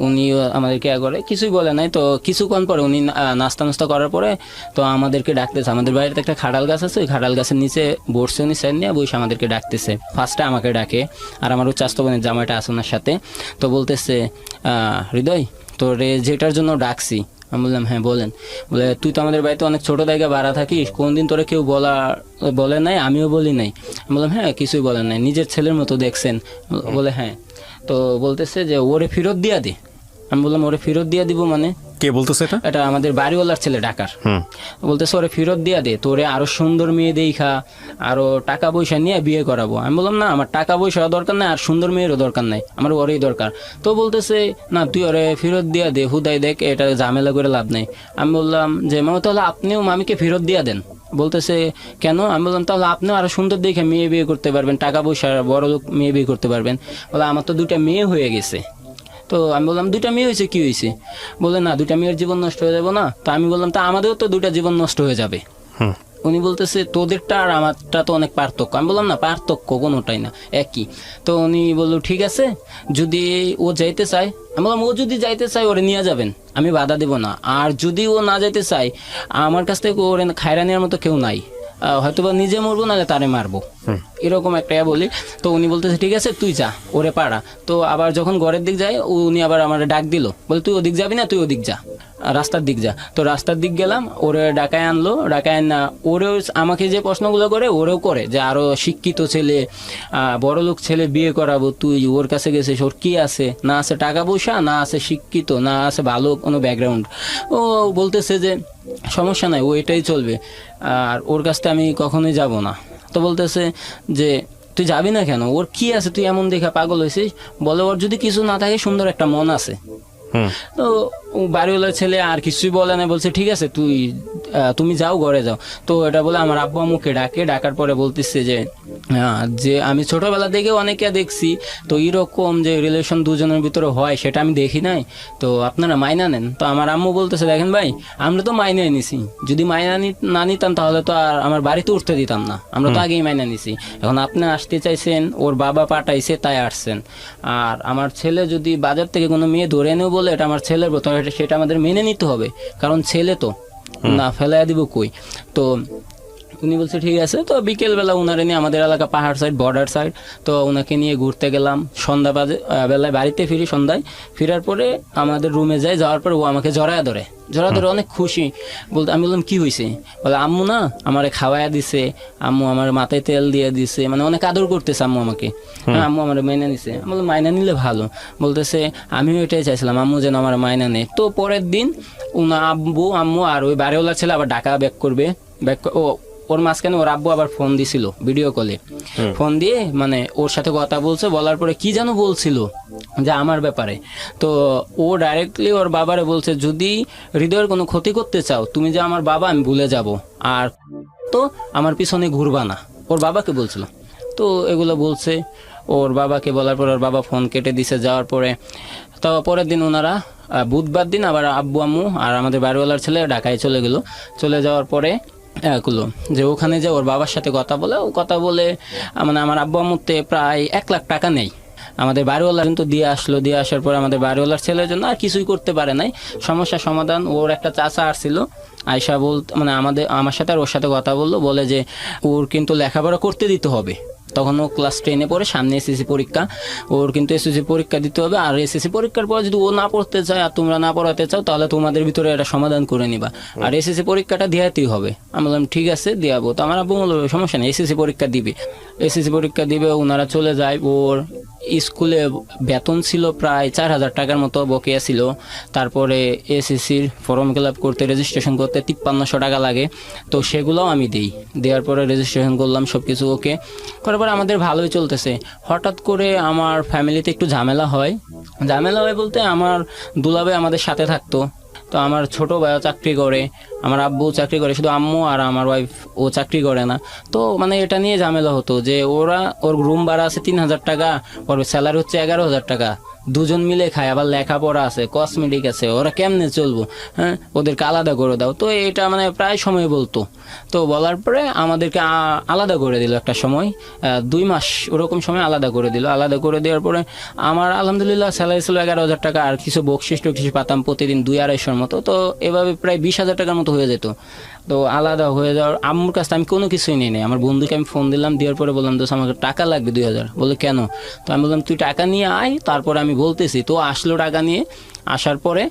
উনিও আমাদেরকে করে কিছুই বলে নাই। তো কিছুক্ষণ পরে উনি নাস্তা করার পরে তো আমাদেরকে ডাকতেছে। আমাদের বাড়িতে একটা খাটাল গাছ আছে, ওই খাটাল গাছের নিচে বসছে উনি, সাইড নিয়ে বসে আমাদেরকে ডাকতেছে। ফার্স্টে আমাকে ডাকে, আর আমার চাস্তো বোনের জামাইটা আছে ওনার সাথে। তো বলতেছে হৃদয় তোর যেটার জন্য ডাকছি। আমি বললাম হ্যাঁ বলেন। বলে তুই তো আমাদের বাড়িতে অনেক ছোটো জায়গায় ভাড়া থাকিস, কোনদিন তোরে কেউ বলে নাই, আমিও বলি নাই। আমি বললাম হ্যাঁ কিছুই বলেন নাই, নিজের ছেলের মতো দেখছেন। বলে হ্যাঁ। তো বলতেছে যে ওরে ফেরত দিয়া দে। আমি বললাম ওরে ফেরত দিয়ে দিব মানে? কে বলতেছে এটা? এটা আমাদের বাড়িওয়ালার ছেলে ঢাকার। বলতেছে ওরে ফেরত দিয়া দে, তোরে আরো সুন্দর মেয়ে দেখা আরো টাকা পয়সা নিয়ে বিয়ে করাবো। আমি বললাম না, আমার টাকা পয়সা দরকার নাই, আর সুন্দর মেয়েরও দরকার নাই, আমার ওরেই দরকার। তো বলতেছে না তুই ওরে ফেরত দিয়া দে, হুদাই দেখ এটা ঝামেলা করে লাভ নেই। আমি বললাম যে মামা তাহলে আপনিও মামিকে ফেরত দিয়া দেন। বলতেছে কেন? আমি বললাম তাহলে আপনিও আরো সুন্দর দেখে মেয়ে বিয়ে করতে পারবেন, টাকা পয়সা বড় লোক মেয়ে বিয়ে করতে পারবেন। বলে আমার তো 2টা মেয়ে হয়ে গেছে। তো আমি বললাম 2টা মেয়ে হয়েছে, কি হয়েছে? বলে না 2টা মেয়ের জীবন নষ্ট হয়ে যাবো না? তো আমি বললাম তা আমাদেরও তো 2টা জীবন নষ্ট হয়ে যাবে। উনি বলতেছে তোদেরটা আর আমারটা তো অনেক পার্থক্য। আমি বললাম না পার্থক্য কোনোটাই না, একই। তো উনি বললো ঠিক আছে, যদি ও যাইতে চায়, আমি বললাম ও যদি যাইতে চায় ওরে নিয়ে যাবেন, আমি বাধা দেব না। আর যদি ও না যাইতে চায়, আমার কাছ থেকে ওরে খায়রা নেওয়ার মতো কেউ নাই, হয়তো বা নিজে মরবো নাহলে তারে মারবো, এরকম একটা বলি। তো উনি বলতেছে ঠিক আছে তুই যা, ওরে পাড়া। তো আবার যখন ঘরের দিক যায় উনি আবার আমার ডাক দিল, বলে তুই ওদিক যাবি না, তুই ওদিক যা, রাস্তার দিক যা। তো রাস্তার দিক গেলাম, ওরে ডাকায় আনলো, ডাকায় না ওরেও আমাকে যে প্রশ্নগুলো করে ওরেও করে যে আরো শিক্ষিত ছেলে, বড় লোক ছেলে বিয়ে করাবো, তুই ওর কাছে গেছিস, ওর কি আছে? না আছে টাকা পয়সা, না আছে শিক্ষিত, না আছে ভালো কোনো ব্যাকগ্রাউন্ড। ও বলতেছে যে সমস্যা নাই, ও এটাই চলবে, আর ওর কাছটা আমি কখনোই যাব না। তো বলতেছে যে তুই যাবি না কেন? ওর কি আছে তুই এমন দেখা পাগল হয়েছিস? বলে ওর যদি কিছু না থাকে সুন্দর একটা মন আছে। তো বাড়িওয়ালার ছেলে আর কিছুই বলে না, বলছে ঠিক আছে তুমি যাও, ঘরে যাও। তো এটা বলে আমার আব্বু আম্মুকে ডাকার পরে বলতেছে যে আমি ছোটবেলা থেকে অনেকে দেখছি, তো এরকম যে রিলেশন দুজনের ভিতরে হয় সেটা আমি দেখি নাই, তো আপনারা মাইনা নেন। তো আমার আম্মু বলতেছে দেখেন ভাই, আমরা তো মাইনা নিছি, যদি মাইনা না নিতাম তাহলে তো আর আমার বাড়িতে উঠতে দিতাম না, আমরা তো আগেই মাইনা নিছি। এখন আপনি আসতে চাইছেন, ওর বাবা পাঠাইছে তাই আসছেন। আর আমার ছেলে যদি বাজার থেকে কোনো মেয়ে ধরে এনেও বলে এটা আমার ছেলের প্রথম, সেটা আমাদের মেনে নিতে হবে, কারণ ছেলে তো না ফেলাই দিব কই। তো উনি বলছে ঠিক আছে। তো বিকেলবেলা উনারে নিয়ে, আমাদের এলাকা পাহাড় সাইড, বর্ডার সাইড, তো ওনাকে নিয়ে ঘুরতে গেলাম। সন্ধ্যা বেলায় বাড়িতে ফিরি, সন্ধ্যায় ফেরার পরে আমাদের রুমে যাই, যাওয়ার পরে ও আমাকে জড়ায় ধরে অনেক খুশি। বলতে আমি বললাম কি হয়েছে? বলে আম্মু না আমারে খাওয়াইয়া দিছে, আম্মু আমার মাথায় তেল দিয়ে দিছে, মানে অনেক আদর করতেছে আম্মু আমাকে। হ্যাঁ আম্মু আমার মাইনা নিছে। আমি বললাম মাইনা নিলে ভালো। বলতেছে আমিও এটাই চাইছিলাম, আম্মু যেন আমার মাইনা নেয়। তো পরের দিন আম্মু আর ওই বাড়িওয়ালা ছেলে আবার ঢাকা ব্যাক করবে, ওর মাঝখানে ওর আব্বু আবার ফোন দিছিল, ভিডিও কলে ফোন দিয়ে মানে ওর সাথে কথা বলছে। বলার পরে কি যেন বলছিল যে আমার ব্যাপারে। তো ও ডাইরেক্টলি ওর বাবারে বলছে যদি হৃদয়ের কোনো ক্ষতি করতে চাও, তুমি যে আমার বাবা আমি ভুলে যাব, আর তো আমার পিছনে ঘুরবা না, ওর বাবাকে বলছিল। তো এগুলো বলছে ওর বাবাকে, বলার পর ওর বাবা ফোন কেটে দিছে। যাওয়ার পরে তো পরের দিন ওনারা বুধবার দিন আবার আব্বু আম্মু আর আমাদের বাড়িওয়ালার ছেলে ঢাকায় চলে গেল। চলে যাওয়ার পরে যে ওখানে যে ওর বাবার সাথে কথা বলে মানে আমার আব্বু আম্মুতে প্রায় 1 লাখ টাকা নেই। আমাদের বাড়িওয়ালা কিন্তু দিয়ে আসার পরে আমাদের বাড়িওয়ালার ছেলের জন্য আর কিছুই করতে পারে নাই, সমস্যার সমাধান। ওর একটা চাচা আসছিল, আয়সা মানে আমার সাথে আর ওর সাথে কথা বলে যে ওর কিন্তু লেখাপড়া করতে দিতে হবে। তখন ও ক্লাস 10-এ পড়ে, সামনে এসএসসি পরীক্ষা, ওর কিন্তু এসএসসি পরীক্ষা দিতে হবে। আর এসএসসি পরীক্ষার পর যদি ও না পড়তে চায় আর তোমরা না পড়াতে চাও তাহলে তোমাদের ভিতরে এটা সমাধান করে নিবা, আর এসএসসি পরীক্ষাটা দিয়াতেই হবে। আমি বললাম ঠিক আছে দিয়াবো। তো আমার আব্বু বলল সমস্যা নেই, এসএসসি পরীক্ষা দিবে। ওনারা চলে যায়। ওর স্কুলে বেতন ছিল প্রায় 4,000 টাকার মতো বকেয়া ছিল। তারপরে এসএসসির ফর্ম ফিল আপ করতে, রেজিস্ট্রেশন করতে 5300 টাকা লাগে। তো সেগুলোও আমি দেওয়ার পরে রেজিস্ট্রেশন করলাম, সব কিছু ওকে করার পর আমাদের ভালোই চলতেছে। হঠাৎ করে আমার ফ্যামিলিতে একটু ঝামেলা হয় বলতে আমার দুলাভাই আমাদের সাথে থাকতো। তো আমার ছোট ভাইও চাকরি করে, আমার আব্বু চাকরি করে, শুধু আম্মু আর আমার ওয়াইফ ও চাকরি করে না। তো মানে এটা নিয়ে ঝামেলা হতো যে ওর রুম ভাড়া আছে 3,000 টাকা, ওর স্যালারি হচ্ছে 11,000 টাকা, দুজন মিলে খায়, আবার লেখাপড়া আছে, কসমেটিক আছে, ওরা কেমনে চলবো? হ্যাঁ, ওদেরকে আলাদা করে দাও। তো এটা মানে প্রায় সময় বলতো। তো বলার পরে আমাদেরকে আলাদা করে দিল একটা সময়, 2 মাস ওরকম সময় আলাদা করে দেওয়ার পরে আমার আলহামদুলিল্লাহ স্যালারি ছিল 11,000 টাকা, আর কিছু বকশিস টকশিস পাতাম প্রতিদিন 200-250 মতো। তো এভাবে প্রায় 20,000 টাকার মতো হয়ে যেত। তো আলাদা হয়ে যাওয়ার আম্মুর কাছে আমি কোনো কিছুই নিই নাই। আমার বন্ধুকে আমি ফোন দিলাম, দেওয়ার পরে বললাম দোস্ত আমাকে টাকা লাগবে 2,000। বলে কেন? তো আমি বললাম তুই টাকা নিয়ে আয়, তারপরে আমি বলতেছি। তো আসলো টাকা নিয়ে। আসার পরে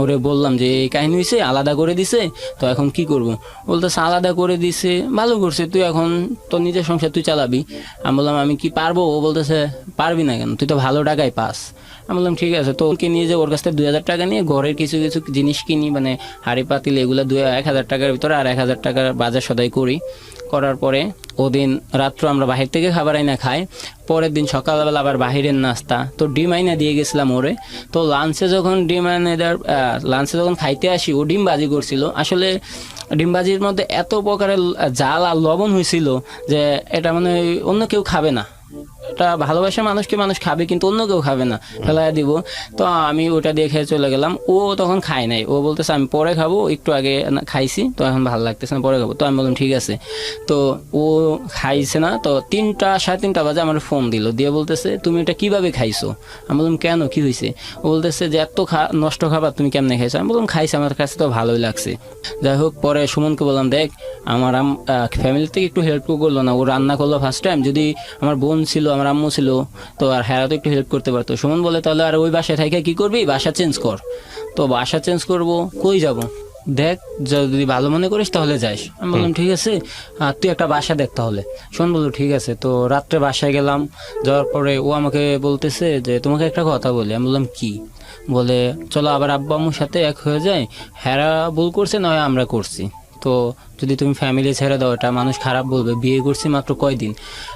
ওরে বললাম যে এই কাহিনী হয়েছে, আলাদা করে দিছে, তো এখন কি করব? বলতেছে আলাদা করে দিছে, ভালো করছে, তুই এখন তোর নিজের সংসার তুই চালাবি। আমি বললাম আমি কি পারবো? ও বলতেছে পারবি না কেন, তুই তো ভালো টাকাই পাস। আমি বললাম ঠিক আছে, তো ওকে নিয়ে যে ওর কাছ থেকে 2,000 টাকা নিয়ে ঘরের কিছু কিছু জিনিস কিনি, মানে হাঁড়ি পাতিল এগুলো 1,000 টাকার ভিতরে, আর 1,000 টাকার বাজার সদাই করি। করার পরে ওদিন রাত্র আমরা বাহির থেকে খাবার আইনা খাই। পরের দিন সকালবেলা আবার বাহিরের নাস্তা, তো ডিম আইনা দিয়ে গেছিলাম ওরে। তো লাঞ্চে যখন লাঞ্চে যখন খাইতে আসি, ও ডিম ভাজি করছিল। আসলে ডিম ভাজির মধ্যে এত প্রকারের জাল আর লবণ হয়েছিল যে এটা মানে অন্য কেউ খাবে না। এটা ভালোবাসার মানুষকে মানুষ খাবে, কিন্তু অন্য কেউ খাবে না, ফেলাই দিব। তো আমি ওটা দিয়ে খেয়ে চলে গেলাম। ও তখন খায় নাই, ও বলতেছে আমি পরে খাবো, একটু আগে খাইছি তো এখন ভালো লাগতেছে না, পরে খাবো। তো আমি বললাম ঠিক আছে। তো ও খাইছে না, তো 3টা 3:30 বাজে আমার ফোন দিল, দিয়ে বলতেছে তুমি এটা কিভাবে খাইছো? আমি বললাম কেন, কি হয়েছে? ও বলতেছে যে এত নষ্ট খাবার তুমি কেমনে খাইছো? আমি বললাম খাইছি, আমার কাছে তো ভালোই লাগছে। যাই হোক, পরে সুমনকে বললাম দেখ আমার ফ্যামিলি থেকে একটু হেল্প করলো না, ও রান্না করলো ফার্স্ট টাইম, যদি আমার বোন ছিল, আমার আম্মু ছিল, তো আর হ্যাঁ তো একটু হেল্প করতে পারতো। সুমন বলে তাহলে আর ওই বাসায় থেকে কি করবি, বাসা চেঞ্জ কর। তো বাসা চেঞ্জ করব, কই যাব? দেখ যদি ভালো মনে করিস তাহলে যাস। আমি বললাম ঠিক আছে, তুই একটা বাসা দেখ তাহলে। সুমন বললো ঠিক আছে। তো রাত্রে বাসায় গেলাম, যাওয়ার পরে ও আমাকে বলতেছে যে তোমাকে একটা কথা বলি। আমি বললাম কি? বলে চলো আবার আব্বু আম্মুর সাথে এক হয়ে যায়, হ্যারা ভুল করছে নয় আমরা করছি, তো যদি তুমি ফ্যামিলি ছেড়ে দাও এটা মানুষ খারাপ বলবে, বিয়ে করছি মাত্র কয়দিন।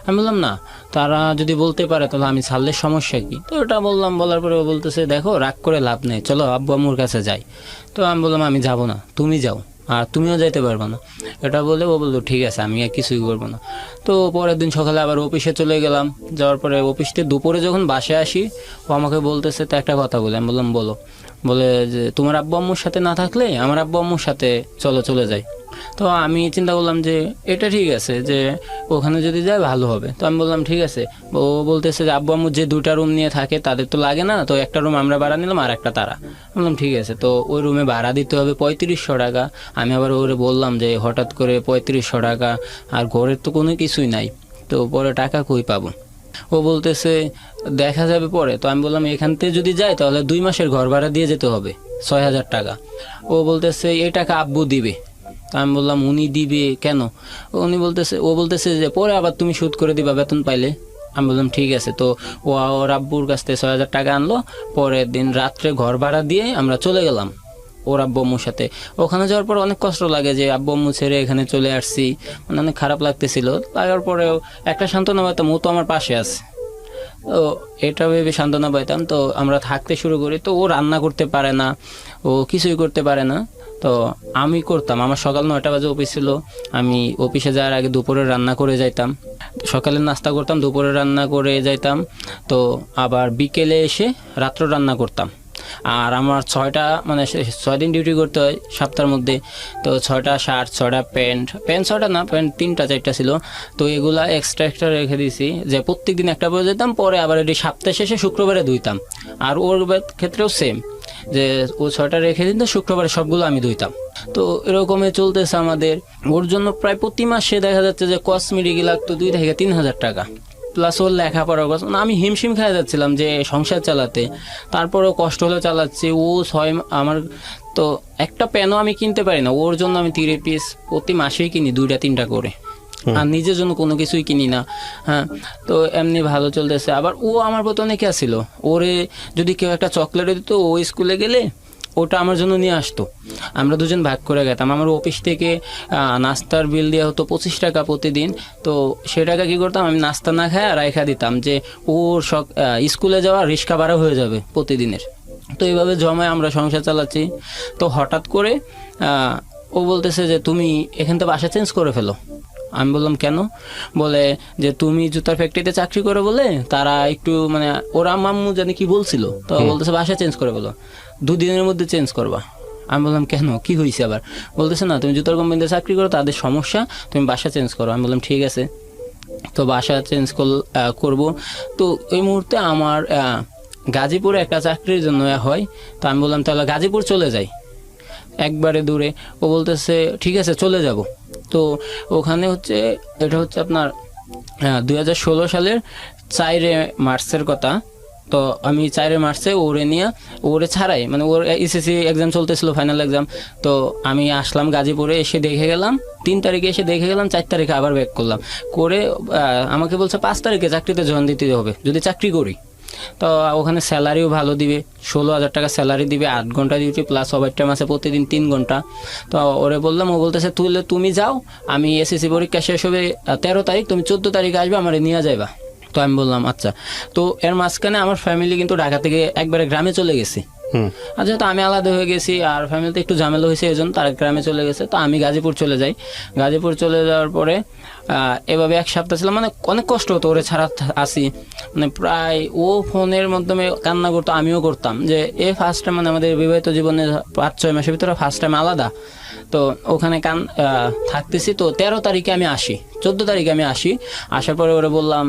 আমি বললাম না, তারা যদি বলতে পারে তাহলে আমি ছাড়লে সমস্যা কি? তো এটা বললাম, বলার পরে ও বলতেছে দেখো রাগ করে লাভ নেই, চলো আব্বু আম্মুর কাছে যাই। তো আমি বললাম আমি যাব না, তুমি যাও, আর তুমিও যাইতে পারবে না। এটা বলে ও বললো ঠিক আছে, আমি আর কিছুই করবো না। তো পরের দিন সকালে আবার অফিসে চলে গেলাম। যাওয়ার পরে অফিস থেকে দুপুরে যখন বাসায় আসি, ও আমাকে বলতেছে তো একটা কথা বলে। আমি বললাম বলো। বলে যে তোমার আব্বু আম্মুর সাথে না থাকলে আমার আব্বু আম্মুর সাথে চলে যাই। তো আমি চিন্তা করলাম যে এটা ঠিক আছে, যে ওখানে যদি যায় ভালো হবে। তো আমি বললাম ঠিক আছে। ও বলতেছে যে আব্বু আম্মু যে 2টা রুম নিয়ে থাকে তাদের তো লাগে না, তো একটা রুম আমরা ভাড়া নিলাম আর একটা তারা। বললাম ঠিক আছে। তো ওই রুমে ভাড়া দিতে হবে 3500 টাকা। আমি আবার ওরে বললাম যে হঠাৎ করে 3500 টাকা, আর ঘরের তো কোনো কিছুই নাই, তো পরে টাকা কই পাবো? ও বলতেছে দেখা যাবে পরে। তো আমি বললাম এখান থেকে যদি যাই তাহলে 2 মাসের ঘর ভাড়া দিয়ে যেতে হবে 6,000 টাকা। ও বলতেছে এই টাকা আব্বু দিবে। তা আমি বললাম উনি দিবে কেন? ও বলতেছে যে পরে আবার তুমি শোধ করে দিবা বেতন পাইলে। আমি বললাম ঠিক আছে। তো ও ওর আব্বুর কাছ থেকে 6,000 টাকা আনলো। পরের দিন রাত্রে ঘর ভাড়া দিয়ে আমরা চলে গেলাম ওর আব্বু আম্মুর সাথে। ওখানে যাওয়ার পর অনেক কষ্ট লাগে যে আব্বু আম্মু ছেড়ে এখানে চলে আসছি, মানে অনেক খারাপ লাগতেছিল। লাগার পরেও একটা সান্ত্বনা পাইতাম, ও তো আমার পাশে আছে। তো এটা ভেবে সান্ত্বনা পাইতাম। তো আমরা থাকতে শুরু করি। তো ও রান্না করতে পারে না, ও কিছুই করতে পারে না। তো আমি করতাম। আমার সকাল 9টা বাজে অফিস ছিল, আমি অফিসে যাওয়ার আগে দুপুরে রান্না করে যাইতাম, সকালে নাস্তা করতাম, দুপুরে রান্না করে যাইতাম, তো আবার বিকেলে এসে রাত্র রান্না করতাম। আর আমার 6 দিন ডিউটি করতে হয় সপ্তাহের মধ্যে। তো 6টা শার্ট, 6টা প্যান্ট 6টা না, প্যান্ট 3টা 4টা ছিল। তো এগুলা এক্সট্রা রেখে দিয়েছি যে প্রত্যেক দিন একটা পরে যেতাম, পরে আবার এটি সপ্তাহ শেষে শুক্রবারে ধুইতাম। আর ওর ক্ষেত্রেও সেম, যে ও 6টা রেখে দিত, শুক্রবারে সবগুলো আমি ধুইতাম। তো এরকমই চলতেছে আমাদের। ওর জন্য প্রায় প্রতি মাসে দেখা যাচ্ছে যে কসমেটিক লাগতো 2 থেকে 3,000 টাকা, প্লাস ওর লেখাপড়ার কথা। আমি হিমশিম খেয়ে যাচ্ছিলাম যে সংসার চালাতে, তারপরেও কষ্ট হলে চালাচ্ছি। ও আমার তো একটা প্যানও আমি কিনতে পারি না, ওর জন্য আমি 3 পিস প্রতি মাসেই কিনি, 2টা 3টা করে, আর নিজের জন্য কোনো কিছুই কিনি না। হ্যাঁ, তো এমনি ভালো চলতেছে। আবার ও আমার প্রতি অনেক ছিল, ওরে যদি কেউ একটা চকলেট দিত, ও স্কুলে গেলে ওটা আমার জন্য নিয়ে আসতো, আমরা দুজন ভাগ করে খেতাম। আমার অফিস থেকে নাস্তার বিল দেওয়া হতো 25 টাকা প্রতিদিন। তো সে টাকা কী করতাম, আমি নাস্তা না খায় রাইখা দিতাম, যে ওর স্কুলে যাওয়া রিক্সা ভাড়া হয়ে যাবে প্রতিদিনের। তো এইভাবে জমায় আমরা সংসার চালাচ্ছি। তো হঠাৎ করে ও বলতেছে যে তুমি এখান থেকে বাসা চেঞ্জ করে ফেলো। আমি বললাম কেন? বলে যে তুমি জুতার ফ্যাক্টরিতে চাকরি করে বলে তারা একটু মানে ওরা মাম্মু জানি কি বলছিল, তো বলতেছে বাসা চেঞ্জ করে বলো, 2 দিনের মধ্যে চেঞ্জ করবা। আমি বললাম কেন, কি হয়েছে আবার? বলতেছে না তুমি জুতার কোম্পানিতে চাকরি করো, তাদের সমস্যা, তুমি বাসা চেঞ্জ করো। আমি বললাম ঠিক আছে। তো বাসা চেঞ্জ করব। তো এই মুহূর্তে আমার গাজীপুরে একটা চাকরির জন্য হয়। তো আমি বললাম তাহলে গাজীপুর চলে যাই, একবারে দূরে। ও বলতেছে ঠিক আছে চলে যাব। তো ওখানে এটা হচ্ছে আপনার 2016 সালের 4 মার্চের কথা। তো আমি 4 মার্চে ওরে নিয়ে ওরে ছাড়াই, মানে ওর এসএসসি এক্সাম চলতেছিল, ফাইনাল এক্সাম। তো আমি আসলাম গাজীপুরে, এসে দেখে গেলাম 3 তারিখে, এসে দেখে গেলাম 4 তারিখে আবার ব্যাক করলাম করে। আমাকে বলছে 5 তারিখে চাকরিতে জয়েন দিতে হবে যদি চাকরি করি। তো ওখানে স্যালারিও ভালো দিবে, 16,000 টাকা স্যালারি দিবে, 8 ঘন্টা ডিউটি প্লাস ওভার টাইম আছে প্রতিদিন 3 ঘন্টা। তো ওরে বললাম, ও বলতেছে তুমি যাও, আমি এসএসসি পরীক্ষা শেষ হবে 13 তারিখ, তুমি 14 তারিখে আসবে, আমার নিয়ে যাইবা। তো আমি বললাম আচ্ছা। তো এর মাঝখানে আমার ফ্যামিলি কিন্তু ঢাকা থেকে একবারে গ্রামে চলে গেছে। আর যেহেতু আমি আলাদা হয়ে গেছি আর ফ্যামিলিতে একটু ঝামেলা হয়েছে, এই জন্য তারা গ্রামে চলে গেছে। তো আমি গাজীপুর চলে যাই। গাজীপুর চলে যাওয়ার পরে এভাবে 1 সপ্তাহ ছিলাম, মানে অনেক কষ্ট হতো ওরে ছাড়া আসি, মানে প্রায় ও ফোনের মাধ্যমে কান্না করতো, আমিও করতাম। যে এ ফার্স্ট টাইম, মানে আমাদের বিবাহিত জীবনে 5-6 মাসের ভিতরে ফার্স্ট টাইম আলাদা। তো ওখানে থাকতেছি। তো 13 তারিখে আমি আসি, 14 তারিখে আমি আসি। আসার পরে ওরে বললাম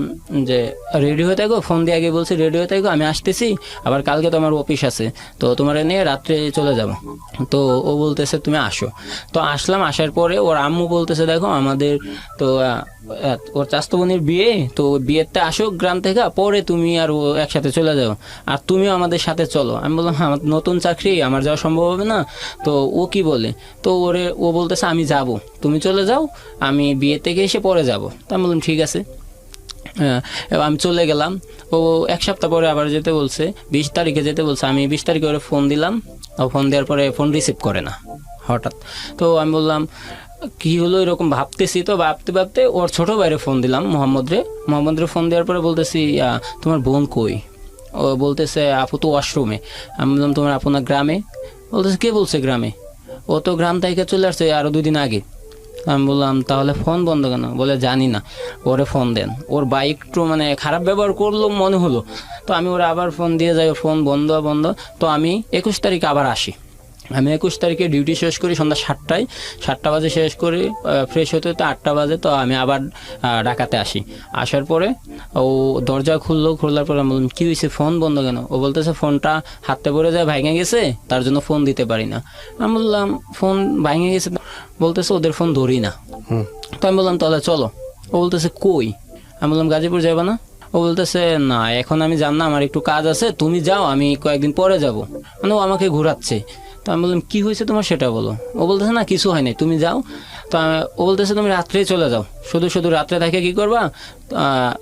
যে রেডি হয়ে থাকো, ফোন দিয়ে আগে বলছি রেডি হয়ে থাকো, আমি আসতেছি, আবার কালকে তো আমার অফিস আছে, তো তোমার নিয়ে রাত্রে চলে যাব। তো ও বলতেছে তুমি আসো। তো আসলাম। আসার পরে ওর আম্মু বলতেছে দেখো আমাদের তো ওর চাচাতো বোনের বিয়ে, তো বিয়েতে আসো গ্রাম থেকে, পরে তুমি আর ও একসাথে চলে যাও, আর তুমিও আমাদের সাথে চলো। আমি বললাম হ্যাঁ, আমার নতুন চাকরি, আমার যাওয়া সম্ভব হবে না। তো ও কি বলে, তো ও বলতেছে আমি যাব, তুমি চলে যাও, আমি বিয়ে থেকে এসে পরে যাব। তো আমি বললাম ঠিক আছে। এবার আমি চলে গেলাম। ও 1 সপ্তাহ পরে আবার যেতে বলছে, 20 তারিখে যেতে বলছে। আমি 20 তারিখে ওরে ফোন দিলাম, ও ফোন দেওয়ার পরে ফোন রিসিভ করে না হঠাৎ। তো আমি বললাম কি হলো, এরকম ভাবতেছি। তো ভাবতে ভাবতে ওর ছোটো ভাইরে ফোন দিলাম, মোহাম্মদরে ফোন দেওয়ার পরে বলতেছি তোমার বোন কই? ও বলতেছে আপু তো ওয়াশরুমে। আমি বললাম তোমার আপনার গ্রামে? বলতেছে কে বলছে গ্রামে? ও তো গ্রাম থেকে চলে আসছে আরও 2 দিন আগে। আমি বললাম তাহলে ফোন বন্ধ কেন? বলে জানি না, ওরে ফোন দেন। ওর বাইক একটু মানে খারাপ ব্যবহার করলো মনে হলো। তো আমি ওরা আবার ফোন দিয়ে যাই, ফোন বন্ধ। তো আমি 21 তারিখে আবার আসি। আমি 21 তারিখে ডিউটি শেষ করি সন্ধ্যা 7টা বাজে শেষ করি, ফ্রেশ হতে হতে 8টা বাজে। তো আমি আবার ঢাকাতে আসি। আসার পরে ও দরজা খোলার পরে আমি বললাম কী হয়েছে, ফোন বন্ধ কেন? ও বলতেছে ফোনটা হাতে পড়ে যায়, ভেঙে গেছে, তার জন্য ফোন দিতে পারি না। আমি বললাম ফোন ভেঙে গেছে? বলতেছে ওদের ফোন ধরি না। তো আমি বললাম তাহলে চলো। ও বলতেছে কই? আমি বললাম গাজীপুর যাবে না? ও বলতেছে না এখন আমি যাম না, আমার একটু কাজ আছে, তুমি যাও, আমি কয়েকদিন পরে যাব। মানে ও আমাকে ঘোরাচ্ছে। তো আমি বললাম কী হয়েছে তোমার সেটা বলো। ও বলতেছে না কিছু হয়নি, তুমি যাও। তো ও বলতেছে তুমি রাত্রেই চলে যাও, শুধু রাত্রে থাকে কী করবা,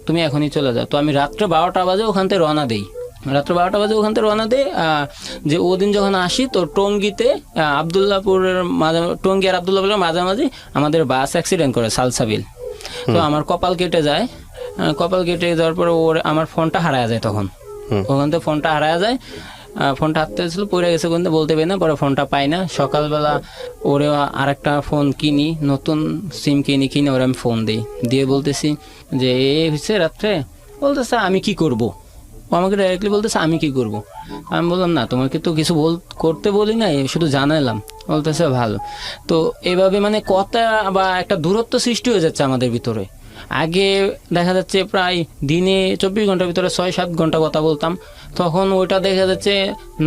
তুমি এখনই চলে যাও। তো আমি রাত্রে 12টা বাজে ওখান থেকে রওনা দিই। যে ওদিন যখন আসি তো টঙ্গীতে আবদুল্লাপুরের টঙ্গী আর আবদুল্লাপুরের মাঝামাঝি আমাদের বাস অ্যাক্সিডেন্ট করে সালসাবিল। তো আমার কপাল কেটে যায়। কপাল কেটে যাওয়ার পরে আমার ফোনটা হারায় যায়। তখন ওখান থেকে ফোনটা হারায় যায়। ফোনটা হাতে ছিল, পড়ে গেছে কোনটা বলতে পারি না। পরে ফোনটা পাই না। সকালবেলা ওরে আরেকটা ফোন কিনি, নতুন সিম কিনে ওরে আমি ফোন দিই, দিয়ে বলতেছি যে এই হচ্ছে রাত্রে। বলতেছে আমি কি করব? ও আমাকে ডাইরেক্টলি বলতেছে আমি কি করব? আমি বললাম না তোমাকে তো কিছু করতে বলি না, শুধু জানালাম। বলতেছে ভালো। তো এভাবে মানে কথা বা একটা দূরত্ব সৃষ্টি হয়ে যাচ্ছে আমাদের ভিতরে। আগে দেখা যাচ্ছে প্রায় দিনে 24 ঘন্টার ভিতরে 6-7 ঘন্টা কথা বলতাম, তখন ওইটা দেখা যাচ্ছে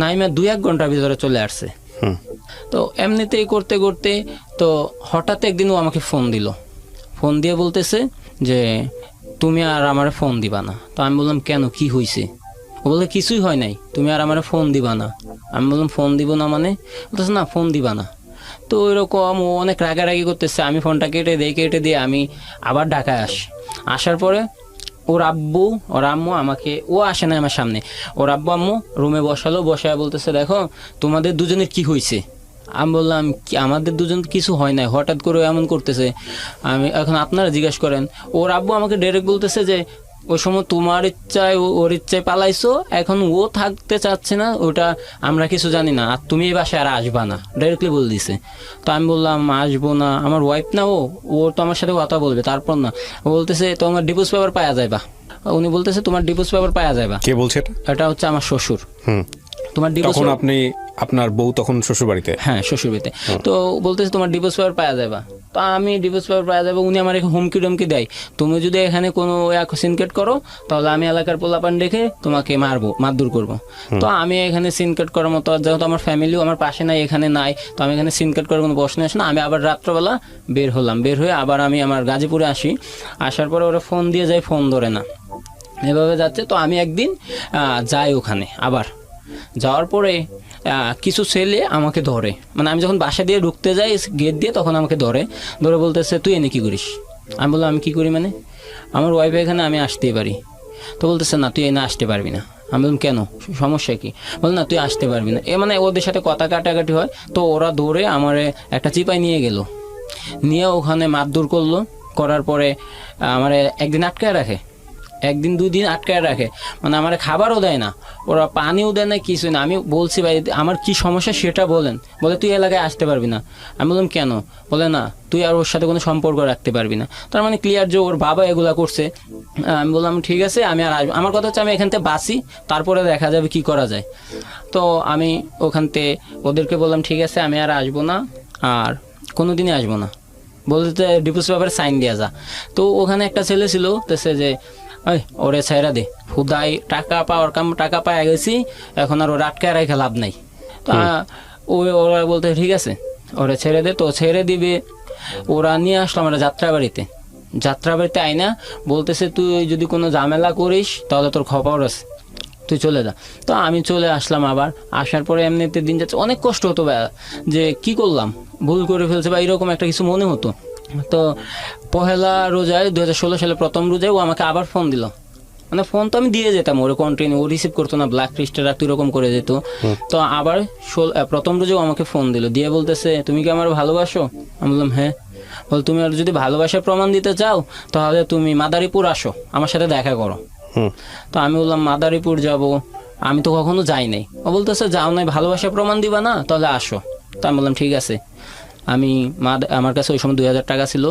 নাইমে 2-1 ঘন্টার ভিতরে চলে আসছে। তো এমনিতেই করতে করতে তো হঠাৎ একদিন ও আমাকে ফোন দিয়ে বলতেছে যে তুমি আর আমার ফোন দিবা না। তো আমি বললাম কেন, কি হয়েছে? ও বলে কিছুই হয় নাই, তুমি আর আমার ফোন দিবা না। আমি বললাম ফোন দিব না মানে? বলতেছে না ফোন দিবা না। তো এরকম ও অনেক রাগারাগি করতেছে। আমি ফোনটা কেটে দিয়ে আমি আবার ঢাকায় আসার পরে ওর আম্মু আমাকে, ও আসে না আমার সামনে, ওর আব্বু আম্মু রুমে বসায় বলতেছে দেখো তোমাদের দুজনের কি হয়েছে। আমি বললাম আমাদের দুজন কিছু হয় নাই, হঠাৎ করে এমন করতেছে। আমি এখন আপনারা জিজ্ঞেস করেন। ওর আব্বু আমাকে ডাইরেক্ট বলতেছে যে ওই সময় তোমার ইচ্ছায় ওর ইচ্ছায় পালাইছো, এখন ও থাকতে চাচ্ছে না, ওটা আমরা কিছু জানি না, আর তুমি এই বাসায় আর আসবা না, ডাইরেক্টলি বলে দিছে। তো আমি বললাম আসবো না, আমার ওয়াইফ না, ও তো আমার সাথে কথা বলবে, তারপর না। ও বলতেছে তোমার ডিভোর্স পেপার পাওয়া যাইবা। উনি বলতেছে তোমার ডিভোর্স পেপার পাওয়া যাইবা। কে বলছে এটা? এটা হচ্ছে আমার শ্বশুর। তোমার ডিভোর্স, তখন আপনার বউ তখন শ্বশুর বাড়িতে? হ্যাঁ শ্বশুর বাড়িতে। তো বলতেছে তোমার ডিভোর্স পেপার পাওয়া যাবে। তো আমি ডিভোর্স পেপার পাওয়া যাবে, উনি আমার হুমকি দেয়, তুমি যদি এখানে কোনো সিনকেট করো তাহলে আমি এলাকার পোলাপান রেখে তোমাকে মারধর করবো। তো আমি এখানে সিনকেট করার মতো, যেহেতু আমার ফ্যামিলিও আমার পাশে নাই, এখানে নাই, তো আমি এখানে সিনকেট করার কোনো প্রশ্ন আসে না। আমি আবার রাত্রবেলা বের হয়ে আবার আমি আমার গাজীপুরে আসার পরে ওরা ফোন দিয়ে যায়, ফোন ধরে না। এভাবে যাচ্ছে। তো আমি একদিন যাই ওখানে, আবার যাওয়ার পরে কিছু ছেলে আমাকে ধরে, মানে আমি যখন বাসা দিয়ে ঢুকতে যাই গেট দিয়ে, তখন আমাকে ধরে বলতেছে তুই এনে কী করিস। আমি বললাম আমি কী করি মানে, আমার ওয়াইফ এখানে, আমি আসতেই পারি। তো বলতেছে না তুই এনে আসতে পারবি না। আমি বললাম কেন, সমস্যা কি? বল না তুই আসতে পারবি না। মানে ওদের সাথে কথা কাটাকাটি হয়। তো ওরা ধরে আমার একটা চিপায় নিয়ে গেল, নিয়ে ওখানে মারধর করলো। করার পরে আমার একদিন আটকায় রাখে, একদিন 2 দিন আটকায় রাখে, মানে আমার খাবারও দেয় না, ওরা পানিও দেয় না, কিছু না। আমি বলছি ভাই আমার কি সমস্যা সেটা বলেন। বলে তুই এলাকায় আসতে পারবি না। আমি বললাম কেন? বলে না তুই আর ওর সাথে কোনো সম্পর্ক রাখতে পারবি না। তার মানে ক্লিয়ার যে ওর বাবা এগুলা করছে। আমি বললাম ঠিক আছে আমি আর আসবো, আমার কথা হচ্ছে আমি এখান থেকে বাঁচি, তারপরে দেখা যাবে কি করা যায়। তো আমি ওখান থেকে ওদেরকে বললাম ঠিক আছে আমি আর আসবো না, আর কোনো দিনই আসবো না। বলতে ডিভোর্স পেপারে সাইন দেওয়া যা। তো ওখানে একটা ছেলে ছিল, তেছে যে ওই ওরে ছেড়ে দে, হুদাই টাকা পাওয়ার কাম, টাকা পাওয়া গেছি, এখন আর ওরা আটকায় রেখে লাভ নাই। তো ওরা বলতে ঠিক আছে ওরা ছেড়ে দে। তো ছেড়ে দিবে। ওরা নিয়ে আসলো আমরা যাত্রাবাড়িতে আইনা বলতেছে তুই যদি কোনো ঝামেলা করিস তাহলে তোর খবর আছে, তুই চলে যা। তো আমি চলে আসলাম। আবার আসার পরে এমনিতে দিন যাচ্ছে, অনেক কষ্ট হতো যে কি করলাম, ভুল করে ফেলছে বা এরকম একটা কিছু মনে হতো। তো পহেলা রোজায় 2016 সালে প্রথম রোজায় ও আমাকে আবার ফোন দিল। মানে ফোন তো আমি দিয়ে যেতাম, ওরে কন্টিনিউ, ও রিসিভ করতো না, ব্ল্যাক লিস্টে রাখতো, এরকম করে যেত। তো আবার প্রথম রোজেও আমাকে ফোন দিল, দিয়ে বলতেছে তুমি কি আমার ভালোবাসো? আমি বললাম হ্যাঁ। বল তুমি আর যদি ভালোবাসার প্রমাণ দিতে চাও তাহলে তুমি মাদারীপুর আসো, আমার সাথে দেখা করো। তো আমি বললাম মাদারীপুর যাব, আমি তো কখনো যাই নাই। ও বলতেছে যাও নাই, ভালোবাসার প্রমাণ দিবা না, তাহলে আসো। তো আমি বললাম ঠিক আছে। আমি আমার কাছে ওই সময় 2000 টাকা ছিল,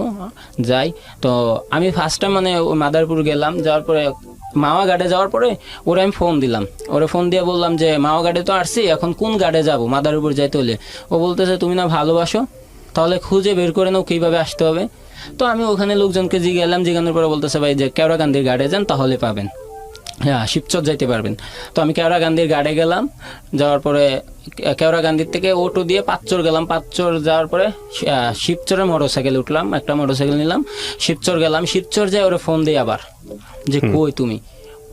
যাই। তো আমি ফার্স্ট টাইম মানে মাদারীপুর গেলাম, যাওয়ার পরে মাওয়া ঘাটে যাওয়ার পরে ওরে আমি ফোন দিলাম, ওরে ফোন দিয়ে বললাম যে মাওয়া ঘাটে তো আসছি, এখন কোন ঘাটে যাব মাদারীপুর যাইতে হলে? ও বলতেছে তুমি না ভালোবাসো, তাহলে খুঁজে বের করে নাও কীভাবে আসতে হবে। তো আমি ওখানে লোকজনকে জিজ্ঞানোর পরে বলতেছে ভাই যে কেওড়াকান্দির ঘাটে যান তাহলে পাবেন, হ্যাঁ শিবচর যাইতে পারবেন। তো আমি কেওড়াকান্দির ঘাটে গেলাম, যাওয়ার পরে কেওড়াকান্দির থেকে অটো দিয়ে পাঁচচর গেলাম, পাঁচচর যাওয়ার পরে শিবচরে মোটরসাইকেলে উঠলাম, একটা মোটরসাইকেল নিলাম, শিবচর গেলাম। শিবচর যাই ওরে ফোন দিই আবার যে কই তুমি?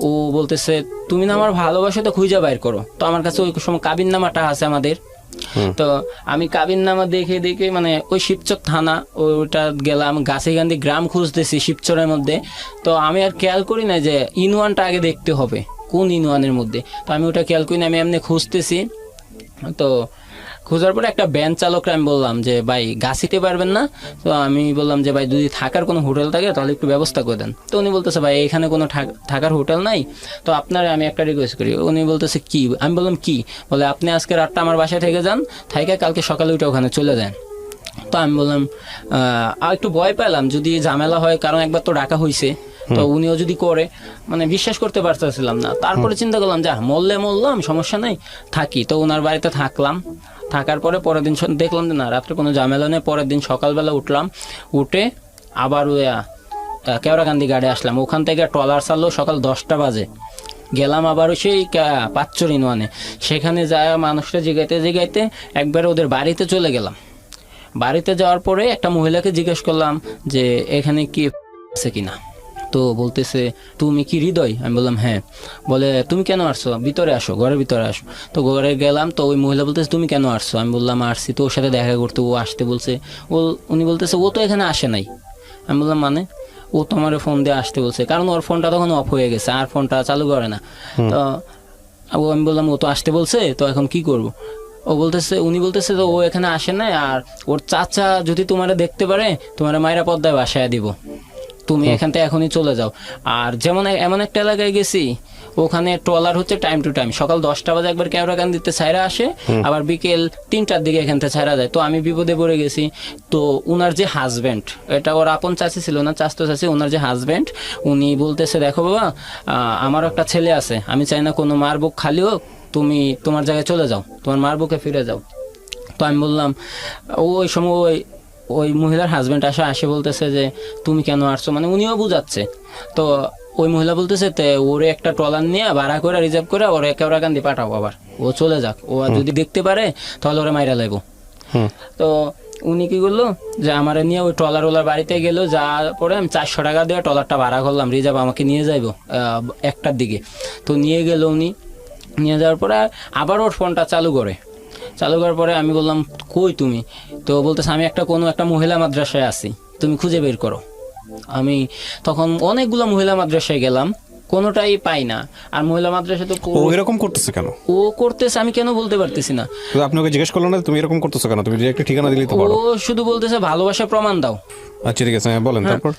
ও বলতেছে তুমি না আমার ভালোবাসো, তো খুঁজে বাইর করো। তো আমার কাছে ওই সময় কাবিন নামাটা আছে আমাদের। তো আমি কাবিন নামা দেখে দেখে মানে ওই শিবচর থানা ওইটা গেলাম, গাছিগান্দি গ্রাম খুঁজতেছি শিবচরের মধ্যে। তো আমি আর খেয়াল করি না যে ইনওয়ানটা আগে দেখতে হবে কোন ইনওয়ানের মধ্যে। তো আমি ওটা খেয়াল করি না, আমি এমনি খুঁজতেছি। তো খোঁজার পরে একটা ভ্যান চালকরা আমি বললাম যে ভাই গাছিতে পারবেন না? তো আমি বললাম যে ভাই যদি থাকার কোনো হোটেল থাকে তাহলে একটু ব্যবস্থা করে দেন। তো উনি বলতেছে ভাই এখানে কোনো থাকার হোটেল নাই, তো আপনার আমি একটা রিকোয়েস্ট করি। উনি বলতেছে কি? আমি বললাম কি? বলে আপনি আজকে রাতটা আমার বাসায় থেকে যান, থাইকা কালকে সকালে উঠে ওখানে চলে যান। তো আমি বললাম আর একটু ভয় পেলাম যদি ঝামেলা হয়, কারণ একবার তো ডাকা হয়েছে, তো উনিও যদি করে, মানে বিশ্বাস করতে পারতেছিলাম না। তারপরে চিন্তা করলাম যা মরলাম সমস্যা নেই, থাকি। তো ওনার বাড়িতে থাকলাম, থাকার পরে পরের দিন দেখলাম যে না রাত্রে কোনো ঝামেলা নেই। পরের দিন সকালবেলা উঠলাম, উঠে আবার ওই কেওড়াকান্দি গাড়ি আসলাম। ওখান থেকে ট্রলার ছাড়লো সকাল 10টা বাজে, গেলাম আবার সেই পাঁচচর ইনওয়ানে। সেখানে যায় মানুষটা জিগাইতে একবারে ওদের বাড়িতে চলে গেলাম। বাড়িতে যাওয়ার পরে একটা মহিলাকে জিজ্ঞেস করলাম যে এখানে কি আছে কিনা। তো বলতেছে তুমি কি হৃদয়? আমি বললাম হ্যাঁ। বলে তুমি কেন আসছো? ভিতরে আসো, ঘরের ভিতরে আসো। তো ঘরে গেলাম, তো ওই মহিলা বলতেছে তুমি কেন আসছো? আমি বললাম আসছি তো ওর সাথে দেখা করতে, ও আসতে বলছে। উনি বলতেছে ও তো এখানে আসে নাই। আমি বললাম মানে? ও তোমার ফোন দিয়ে আসতে বলছে, কারণ ওর ফোনটা তখন অফ হয়ে গেছে, আর ফোনটা চালু করে না। তো আমি বললাম ও তো আসতে বলছে, তো এখন কি করব? উনি বলতেছে তো ও এখানে আসে নাই, আর ওর চাচা যদি তোমারে দেখতে পারে তোমার মায়েরা পদ্মায় বাসায় দিব, তুমি এখান থেকে এখনই চলে যাও। আর যেমন এমন একটা এলাকায় গেছি ওখানে ট্রলার হচ্ছে টাইম টু টাইম, সকাল 10টা বাজে একবার কেওড়াকান্দিতে ছাইরা আসে, আবার বিকেল 3টার দিকে এখান থেকে ছাইরা যায়। তো আমি বিপদে পড়ে গেছি। তো উনার যে হাজব্যান্ড, এটা ওর আপন চাচি ছিল না, চাচতো চাচি, ওনার যে হাজব্যান্ড, উনি বলতেছে দেখো বাবা আমার একটা ছেলে আছে, আমি চাই না কোনো মার বুক খালি হোক, তুমি তোমার জায়গায় চলে যাও, তোমার মার বুকে ফিরে যাও। তো আমি বললাম ওই সময় ওই মহিলার হাজব্যান্ড আসে বলতেছে যে তুমি কেন আসছো, মানে উনিও বুঝাচ্ছে। তো ওই মহিলা বলতেছে ওরে একটা ট্রলার নিয়ে ভাড়া করে রিজার্ভ করে ওরে কেওড়াকান্দি পাঠাবো, আবার ও চলে যাক, ও যদি দেখতে পারে তাহলে ওরে মাইরা লাইব। তো উনি কি করলো যে আমার নিয়ে ওই ট্রলার বাড়িতে গেলো, যাওয়ার পরে আমি 400 টাকা দিয়ে ট্রলারটা ভাড়া করলাম, রিজার্ভ আমাকে নিয়ে যাইবো 1টার দিকে। তো নিয়ে গেল উনি, নিয়ে যাওয়ার পরে আবার ওর ফোনটা চালু করার পরে আমি বললাম কই তুমি? তো বলতেছে আমি কোনো একটা মহিলা মাদ্রাসায় আছি, তুমি খুঁজে বের করো। আমি তখন অনেকগুলো মহিলা মাদ্রাসায় গেলাম, কোনোটাই পাই না। আর মহিলা মাদ্রাসা তো ও এরকম করতেছে কেন? ও করতেছে, আমি কেন বলতে পারতেছি না। তো আপনি ওকে জিজ্ঞেস করলেন না তুমি এরকম করতেছো কেন? তুমি একটা ঠিকানা দিলেই তো পারো। ও শুধু বলতেছে ভালোবাসা প্রমাণ দাও। আচ্ছা ঠিক আছে, বলেন তারপর।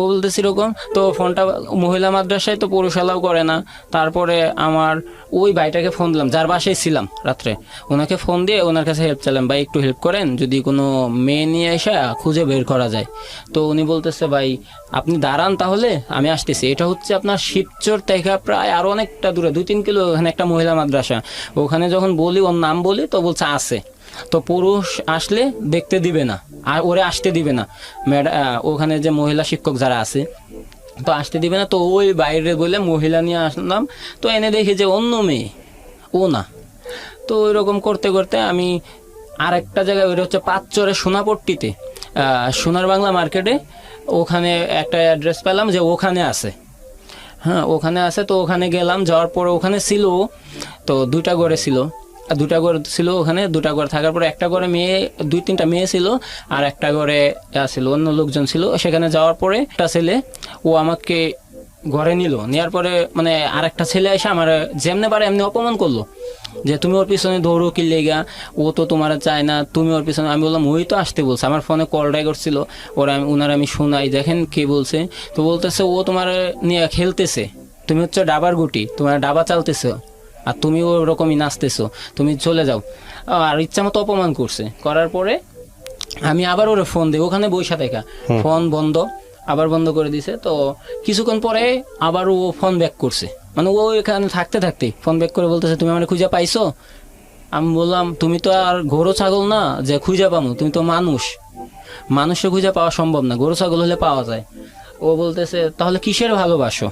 ও বলতেছে এরকম। তো ফোনটা মহিলা মাদ্রাসায় তো পুরুষ অ্যালাউ করে না। তারপরে আমার ওই ভাইটাকে ফোন দিলাম, যার বাসায় ছিলাম রাত্রে, ওনাকে ফোন দিয়ে ওনার কাছে হেল্প চাইলাম, ভাই একটু হেল্প করেন, যদি কোনো মেয়ে নিয়ে এসে খুঁজে বের করা যায়। তো উনি বলতেছে ভাই আপনি দাঁড়ান তাহলে, আমি আসতেছি। এটা হচ্ছে আপনার শিবচর থেকে প্রায় আরও অনেকটা দূরে, 2-3 কিলো ওখানে একটা মহিলা মাদ্রাসা। ওখানে যখন বলি ওর নাম বলি তো বলছে আছে। তো পুরুষ আসলে দেখতে দিবে না আর ওরে আসতে দিবে না, ওখানে যে মহিলা শিক্ষক যারা আছে তো আসতে দিবে না। তো ওই বাইরে বলে মহিলা নিয়ে আসলাম। তো এনে দেখি যে অন্য মেয়ে, ও না। তো ওইরকম করতে করতে আমি আরেকটা জায়গায়, ওইটা হচ্ছে পাঁচচরের সোনাপট্টিতে, সোনার বাংলা মার্কেটে, ওখানে একটা অ্যাড্রেস পেলাম যে ওখানে আছে। হ্যাঁ ওখানে আছে। তো ওখানে গেলাম, যাওয়ার পরে ওখানে ছিল তো 2টা ঘরে ছিল, ওখানে 2টা ঘর থাকার পরে একটা ঘরে মেয়ে, 2-3টা মেয়ে ছিল, আর একটা ঘরে ছিল অন্য লোকজন ছিল। সেখানে যাওয়ার পরে একটা ছেলে ও আমাকে ঘরে নেওয়ার পরে মানে আরেকটা ছেলে এসে আমার যেমনে পারে এমনি অপমান করলো, যে তুমি ওর পিছনে দৌড়ো কি লেগা, ও তো তোমার চায় না, তুমি ওর পিছনে। আমি বললাম ওই তো আসতে বলছে, আমার ফোনে কলটাই করছিল ওনার, আমি শোনাই দেখেন কে বলছে। তো বলতেছে ও তোমার নিয়ে খেলতেছে, তুমি হচ্ছে ডাবার গুটি, তোমার ডাবা চালতেছে আর তুমি ওরকমই নাচতেছো, তুমি চলে যাও। আর ইচ্ছা মতো অপমান করার পরে আমি আবার ওরে ফোন দিই, ওখানে বৈশা দেখা ফোন বন্ধ, আবার বন্ধ করে দিছে। তো কিছুক্ষণ পরে আবার ও ফোন ব্যাক করছে, মানে ও এখানে থাকতে ফোন ব্যাক করে বলতেছে তুমি আমার খুঁজে পাইছো? আমি বললাম তুমি তো আর গরু ছাগল না যে খুঁজে পাবো, তুমি তো মানুষে খুঁজে পাওয়া সম্ভব না, গরু ছাগল হলে পাওয়া যায়। ও বলতেছে তাহলে কিসের ভালোবাসো,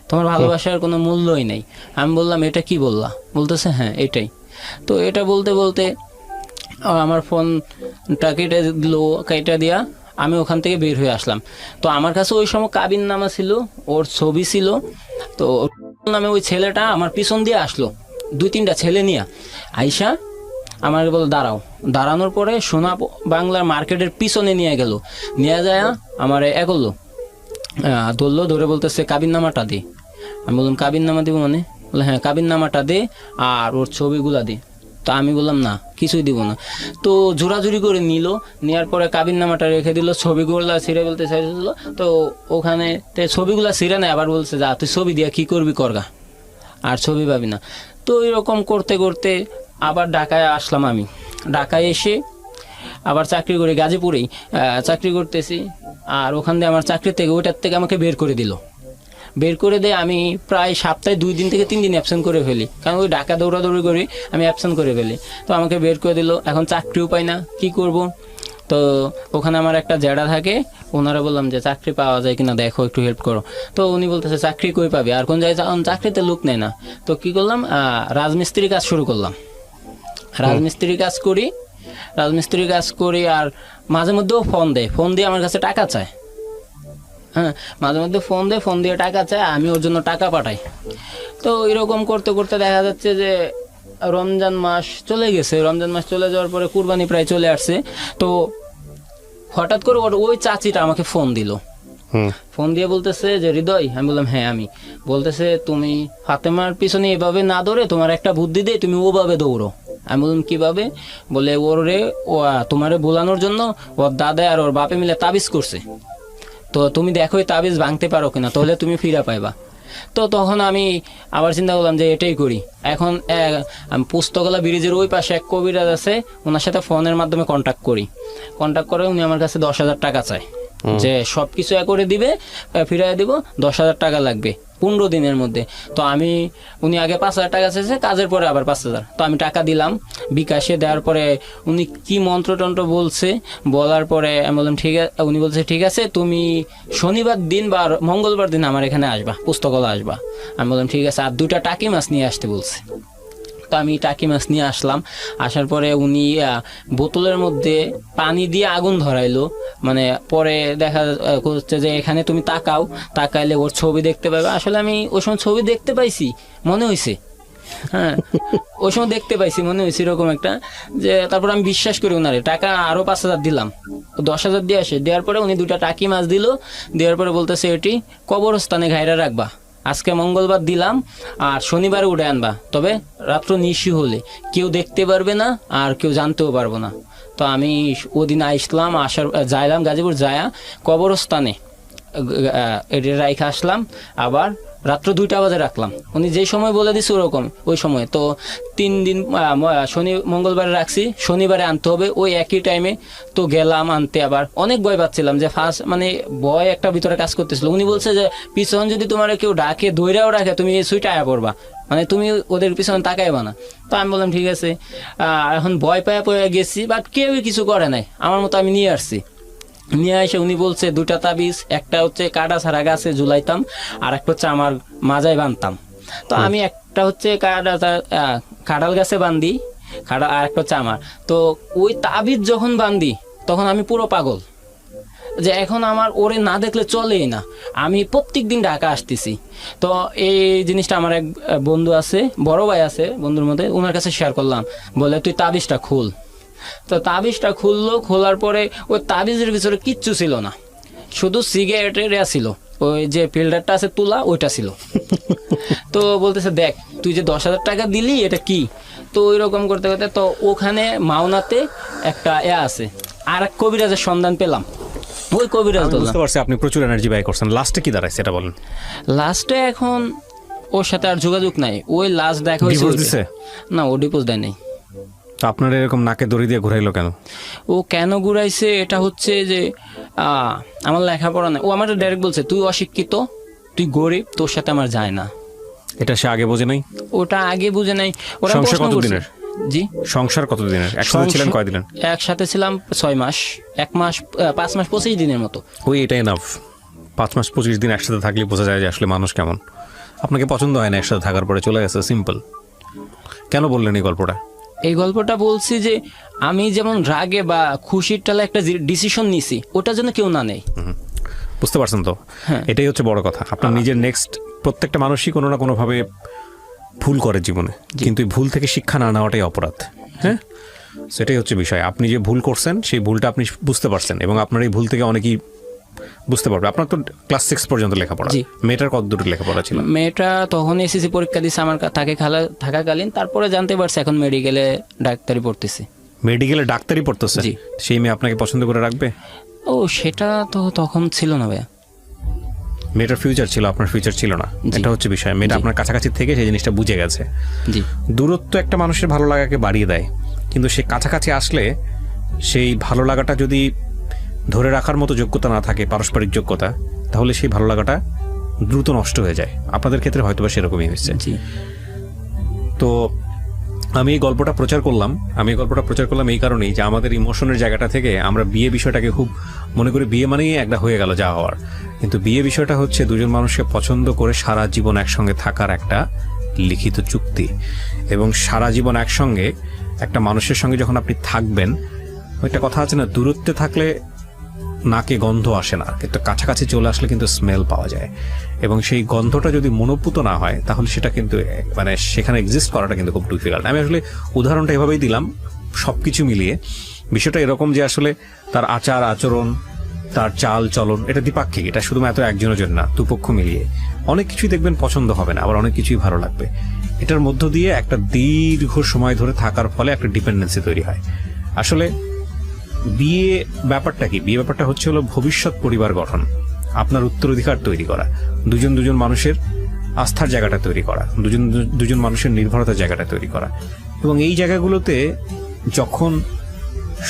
তোমার ভালোবাসার কোনো মূল্যই নেই। আমি বললাম এটা কি বললা? বলতেছে হ্যাঁ এটাই। তো এটা বলতে বলতে আমার ফোনটা কেটে দিয়া আমি ওখান থেকে বের হয়ে আসলাম। তো আমার কাছে ওই সময় কাবিননামা ছিল, ওর ছবি ছিল। তো নামে ওই ছেলেটা আমার পিছন দিয়ে আসলো, 2-3টা ছেলে নিয়ে আইসা আমাকে বলল দাঁড়ানোর পরে সোনা বাংলার মার্কেটের পিছনে নিয়ে যায় আমার এগোলো, ধরে বলতেছে কাবিননামাটা দে। আমি বললাম কাবিননামা দিব মানে? বলে হ্যাঁ কাবিননামাটা দে আর ওর ছবিগুলা দে। তো আমি বললাম না কিছুই দিব না। তো জোরাজুরি করে নেওয়ার পরে কাবিননামাটা রেখে দিল, ছবিগুলা ছিঁড়ে বলতে চাইছিল। তো ওখানে ছবিগুলা ছিঁড়ে নেয়, আবার বলছে যা তুই ছবি দিয়া কি করবি করগা, আর ছবি পাবি না। তো এরকম করতে করতে আবার ঢাকায় আসলাম। আমি ঢাকায় এসে আবার চাকরি করি, গাজীপুরেই চাকরি করতেছি। আর ওখান দিয়ে আমার চাকরি থেকে ওইটার থেকে আমাকে বের করে দেয়। আমি প্রায় সপ্তাহে 2 দিন থেকে 3 দিন অ্যাবসেন্ট করে ফেলি, কারণ ওই ঢাকা দৌড়াদৌড়ি করি, আমি অ্যাবসেন্ট করে ফেলি। তো আমাকে বের করে দিল, এখন চাকরিও পাই না, কি করব। তো ওখানে আমার একটা জ্যাঠা থাকে, ওনারা বললাম যে চাকরি পাওয়া যায় কিনা দেখো, একটু হেল্প করো। তো উনি বলতেছে চাকরি কই পাবে, আর কোন জায়গায় চাকরিতে লোক নেয় না। তো কি করলাম, রাজমিস্ত্রি কাজ শুরু করলাম। রাজমিস্ত্রি কাজ করি আর মাঝে মধ্যেও ফোন দিয়ে আমার কাছে টাকা চায়। হ্যাঁ মাঝে মধ্যে ফোন দিয়ে টাকা চায়, আমি ওর জন্য টাকা পাঠাই। তো এরকম করতে করতে দেখা যাচ্ছে যে রমজান মাস চলে গেছে। রমজান মাস চলে যাওয়ার পরে কুরবানি প্রায় চলে আসছে। তো হঠাৎ করে ওই চাচিটা আমাকে ফোন দিয়ে বলতেছে যে হৃদয়। আমি বললাম হ্যাঁ আমি। বলতেছে তুমি ফাতেমার পিছনে এভাবে না দৌড়ে তোমার একটা বুদ্ধি দে, তুমি ওভাবে দৌড়ো। আমি বললাম কিভাবে? বলে তোমারে বোলানোর জন্য ওর দাদা আর ওর বাপে মিলে তাবিজ করছে, তো তুমি দেখো তাবিজ ভাঙতে পারো কিনা, তাহলে তুমি ফিরা পাইবা। তো তখন আমি আবার চিন্তা করলাম যে এটাই করি। এখন আমি পুস্তকলা ব্রিজের ওই পাশে এক কবিরাজ আছে, ওনার সাথে ফোনের মাধ্যমে কন্ট্যাক্ট করে উনি আমার কাছে 10,000 টাকা চায়, যে সব কিছু করে দিবে, ফিরাই দিব, 10,000 টাকা লাগবে 15 দিনের মধ্যে। তো উনি আগে 5,000 টাকা চেয়েছে, কাজের পরে আবার 5,000। তো আমি টাকা দিলাম বিকাশে। দেওয়ার পরে উনি কি মন্ত্রতন্ত্র বলার পরে আমি বললাম ঠিক আছে। উনি বলছে ঠিক আছে তুমি শনিবার দিন বা মঙ্গলবার দিন আমার এখানে আসবা, পুস্তকালয় আসবা। আমি বললাম ঠিক আছে। আর 2টা টাকি মাছ নিয়ে আসতে বলছে। তো আমি টাকি মাছ নিয়ে আসলাম। আসার পরে উনি বোতলের মধ্যে পানি দিয়ে আগুন ধরাইলো। মানে পরে দেখা করছে যে এখানে তুমি তাকাইলে ওর ছবি দেখতে পাবে। আসলে আমি ওই সময় ছবি দেখতে পাইছি মনে হয়েছে, হ্যাঁ ওই সময় দেখতে পাইছি মনে হয়েছে এরকম একটা, যে তারপর আমি বিশ্বাস করি ওনারে টাকা আরো 5,000 দিলাম, 10,000 দিয়ে আসে। দেওয়ার পরে উনি 2টা টাকি মাছ দিল, দেওয়ার পরে বলতেছে এটি কবরস্থানে ঘাইরা রাখবা, আজকে মঙ্গলবার দিলাম আর শনিবারে উঠে আনবা, তবে রাত্র নিশি হলে কেউ দেখতে পারবে না আর কেউ জানতেও পারবো না। তো আমি ওদিন আসলাম, যাইলাম গাজীপুর, যায়া কবরস্থানে এটা রাইখা আসলাম, আবার রাত্র 2টা বাজে রাখলাম। উনি যেই সময় বলে দিচ্ছে ওরকম ওই সময়। তো 3 দিন মঙ্গলবারে রাখছি, শনিবারে আনতে হবে ওই একই টাইমে। তো গেলাম আনতে, আবার অনেক ভয় পাচ্ছিলাম যে ফার্স্ট মানে ভয় একটা ভিতরে কাজ করতেছিল। উনি বলছে যে পিছন যদি তোমার কেউ ডাকে দৈরাও রাখে তুমি সুইটা আয়া পড়বা, মানে তুমি ওদের পিছনে তাকাইবা না। তো আমি বললাম ঠিক আছে। এখন ভয় পায়া পড়ে গেছি, বাট কেউই কিছু করে নাই, আমার মতো আমি নিয়ে আসছি। নিয়ে এসে উনি বলছে 2টা তাবিজ, একটা হচ্ছে কাটা ছাড়া গাছে ঝুলাইতাম আর একটা হচ্ছে আমার মাজায় বানতাম। তো আমি একটা হচ্ছে কাঁঠাল গাছে বান্ধি, আর একটা হচ্ছে আমার। তো ওই তাবিজ যখন বান্ধি তখন আমি পুরো পাগল, যে এখন আমার ওরে না দেখলে চলেই না। আমি প্রত্যেক দিন ঢাকা আসতেছি। তো এই জিনিসটা আমার এক বন্ধু আছে, বড় ভাই আছে বন্ধুর মধ্যে, ওনার কাছে শেয়ার করলাম, বলে তুই তাবিজটা খুল। তো তাবিজটা খুললো, খোলার পরে ওই তাবিজের ভিতরে কিচ্ছু ছিল না, শুধু সিগারেটের ছিল, ওই যে ফিল্টারটা আছে তুলা ওইটা ছিল। তো বলতেছে দেখ তুই যে 10,000 টাকা দিলি এটা কি। তো ওই রকম করতে করতে তো ওখানে মাওনাতে একটা আছে, আর এক কবিরাজের সন্ধান পেলাম। ওই কবিরাজ বুঝতে পারছি আপনি প্রচুর এনার্জি ব্যয় করছেন, লাস্টে কি দাঁড়াইছে এটা বলেন। লাস্টে এখন ওর সাথে আর যোগাযোগ নাই। ওই লাস্ট দেখা হয়েছে না, ও ডিপোজ দেয় নাই। তো আপনার এরকম নাকে দড়ি দিয়ে ঘুরাইলো কেন? ও কেন ঘুরাইছে এটা হচ্ছে যে আমার লেখাপড়া নাই। ও আমার ডাইরেক্ট বলছে তুই অশিক্ষিত, তুই গরিব, তোর সাথে আমার যায় না। এটা সে আগে বোঝে নাই? ওটা আগে বুঝে নাই। ওরা সংসার কতদিনের? জি সংসার কতদিনের? একসাথে ছিলেন কয়দিনের? একসাথে ছিলাম 6 মাস, 1 মাস 5 মাস 25 দিনের মতো। ওই এটাই এনাফ। 5 মাস 25 দিন একসাথে থাকলে বোঝা যায় যে আসলে মানুষ কেমন। আপনাকে পছন্দ হয় না, একসাথে থাকার পরে চলে গেছে, সিম্পল। কেন বললেন এই গল্পটা? এই গল্পটা বলছি যে আমি যেমন রাগে বা খুশির টালে একটা ডিসিশন নিছি, ওটা যেন কেউ না নেয়। বুঝতে পারছেন তো? এটাই হচ্ছে বড় কথা। আপনার নিজের নেক্সট প্রত্যেকটা মানুষই কোনো না কোনোভাবে ভুল করে জীবনে, কিন্তু ভুল থেকে শিক্ষা না নেওয়াটাই অপরাধ। হ্যাঁ, সেটাই হচ্ছে বিষয়। আপনি যে ভুল করছেন সেই ভুলটা আপনি বুঝতে পারছেন, এবং আপনার এই ভুল থেকে অনেকেই বুঝতে পারবে। আপনার তো ক্লাস 6 পর্যন্ত লেখাপড়া। মেয়েটার কত দূর লেখাপড়া ছিল? মেয়েটা তখন এসএসসি পরীক্ষা দিচ্ছে আমার তাকে থাকাকালীন, তারপরে জানতে পারছে এখন মেডিকেলে ডাক্তারি পড়তেছে। মেডিকেলে ডাক্তারি পড়তেছে? সেই মেয়ে আপনাকে পছন্দ করে রাখবে? ও সেটা তো তখন ছিল না ভাইয়া। মেয়েটার ফিউচার ছিল, আপনার ফিউচার ছিল না, এটা হচ্ছে বিষয়। মেয়েটা আপনার কাছাকাছি থেকে সেই জিনিসটা বুঝে গেছে। দূরত্ব একটা মানুষের ভালো লাগাকে বাড়িয়ে দেয়, কিন্তু সে কাছাকাছি আসলে সেই ভালো লাগাটা যদি ধরে রাখার মতো যোগ্যতা না থাকে, পারস্পরিক যোগ্যতা, তাহলে সেই ভালো লাগাটা দ্রুত নষ্ট হয়ে যায়। আপনাদের ক্ষেত্রে হয়তো বা সেরকমই হয়েছে। তো আমি এই গল্পটা প্রচার করলাম এই কারণেই যে আমাদের ইমোশনের জায়গাটা থেকে আমরা বিয়ে বিষয়টাকে খুব মনে করি বিয়ে মানেই একটা হয়ে গেল যা হওয়ার, কিন্তু বিয়ে বিষয়টা হচ্ছে দুজন মানুষকে পছন্দ করে সারা জীবন একসঙ্গে থাকার একটা লিখিত চুক্তি। এবং সারা জীবন একসঙ্গে একটা মানুষের সঙ্গে যখন আপনি থাকবেন, একটা কথা আছে না, দূরত্বে থাকলে নাকে গন্ধ আসে না, কিন্তু কাছাকাছি চলে আসলে কিন্তু স্মেল পাওয়া যায়। এবং সেই গন্ধটা যদি মনোপুত না হয় তাহলে সেটা কিন্তু মানে সেখানে এক্সিস্ট করাটা কিন্তু খুব ডিফিকাল্ট। আমি আসলে উদাহরণটা এভাবেই দিলাম, সব কিছু মিলিয়ে বিষয়টা এরকম যে আসলে তার আচার আচরণ, তার চাল চলন, এটা দ্বিপাক্ষিক। এটা শুধুমাত্র একজনের জন্য না, দুপক্ষ মিলিয়ে অনেক কিছুই দেখবেন পছন্দ হবে না, আবার অনেক কিছুই ভালো লাগবে। এটার মধ্য দিয়ে একটা দীর্ঘ সময় ধরে থাকার ফলে একটা ডিপেন্ডেন্সি তৈরি হয়। আসলে বিয়ে ব্যাপারটা কি? বিয়ে ব্যাপারটা হচ্ছে হলো ভবিষ্যৎ পরিবার গঠন, আপনার উত্তরাধিকার তৈরি করা, দুজন মানুষের আস্থার জায়গাটা তৈরি করা, দুজন মানুষের নির্ভরতার জায়গাটা তৈরি করা। এবং এই জায়গাগুলোতে যখন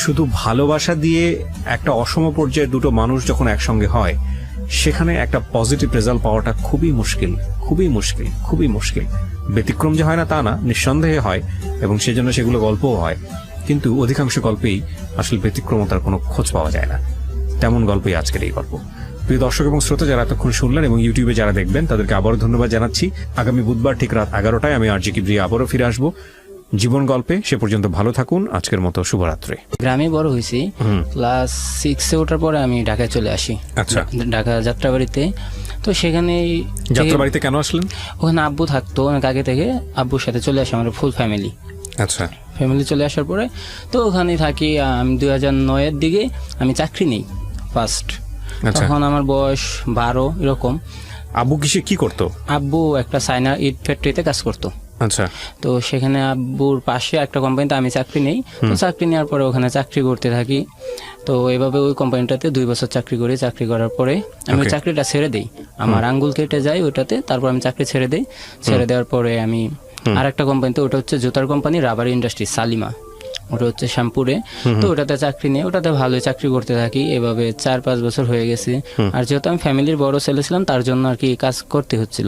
শুধু ভালোবাসা দিয়ে একটা অসম পর্যায়ে দুটো মানুষ যখন একসঙ্গে হয়, সেখানে একটা পজিটিভ রেজাল্ট পাওয়াটা খুবই মুশকিল। ব্যতিক্রম যে হয় না তা না, নিঃসন্দেহে হয়, এবং সেজন্য সেগুলো গল্পও হয়, কিন্তু অধিকাংশ গল্পেই আসলে ব্যতিক্রমতার কোনো খোঁজ পাওয়া যায় না। তেমন গল্পই আজকের এই গল্প। প্রিয় দর্শক এবং শ্রোতা যারা এতক্ষণ শুনলেন এবং ইউটিউবে যারা দেখবেন, তাদেরকে আবারও ধন্যবাদ জানাচ্ছি। আগামী বুধবার ঠিক রাত 11টায় আমি আরজে কিবরিয়া আবারও ফিরে আসবো জীবন গল্পে। সে পর্যন্ত ভালো থাকুন। আজকের মতো শুভরাত্রি। গ্রামে বড় হয়েছি, ক্লাস 6-এ ওঠার পরে আমি ঢাকায় চলে আসি। আচ্ছা, ঢাকা যাত্রাবাড়িতে। তো সেখানে যাত্রাবাড়িতে কেন আসলেন? ওখানে আব্বু থাকতো অনেক আগে থেকে, আব্বুর সাথে চলে আসি, আমার ফুল ফ্যামিলি। আচ্ছা, ফ্যামিলি চলে আসার পরে তো ওখানে থাকি। আমি 2009-এর দিকে আমি চাকরি নেই ফার্স্ট। তখন আমার বয়স 12 এরকম। আব্বু কি করতো? আব্বু একটা চায়না ইট ফ্যাক্টরিতে কাজ করতো। আচ্ছা। তো সেখানে আব্বুর পাশে একটা কোম্পানিতে আমি চাকরি নেই। তো চাকরি নেওয়ার পরে ওখানে চাকরি করতে থাকি। তো এভাবে ওই কোম্পানিটাতে 2 বছর চাকরি করি। চাকরি করার পরে আমি চাকরিটা ছেড়ে দিই, আমার আঙ্গুল কেটে যায় ওইটাতে। তারপর আমি চাকরি ছেড়ে দিই। ছেড়ে দেওয়ার পরে আমি আর একটা কোম্পানিতে, ওটা হচ্ছে জুতার কোম্পানি, রাবার ইন্ডাস্ট্রি, সালিমা, ওটা হচ্ছে শ্যামপুরে। তো ওটাতে চাকরি নেই, ওটাতে ভালোই চাকরি করতে থাকি। এভাবে 4-5 বছর হয়ে গেছে। আর যেহেতু আমি ফ্যামিলির বড় ছেলে ছিলাম, তার জন্য আর কি কাজ করতে হচ্ছিল।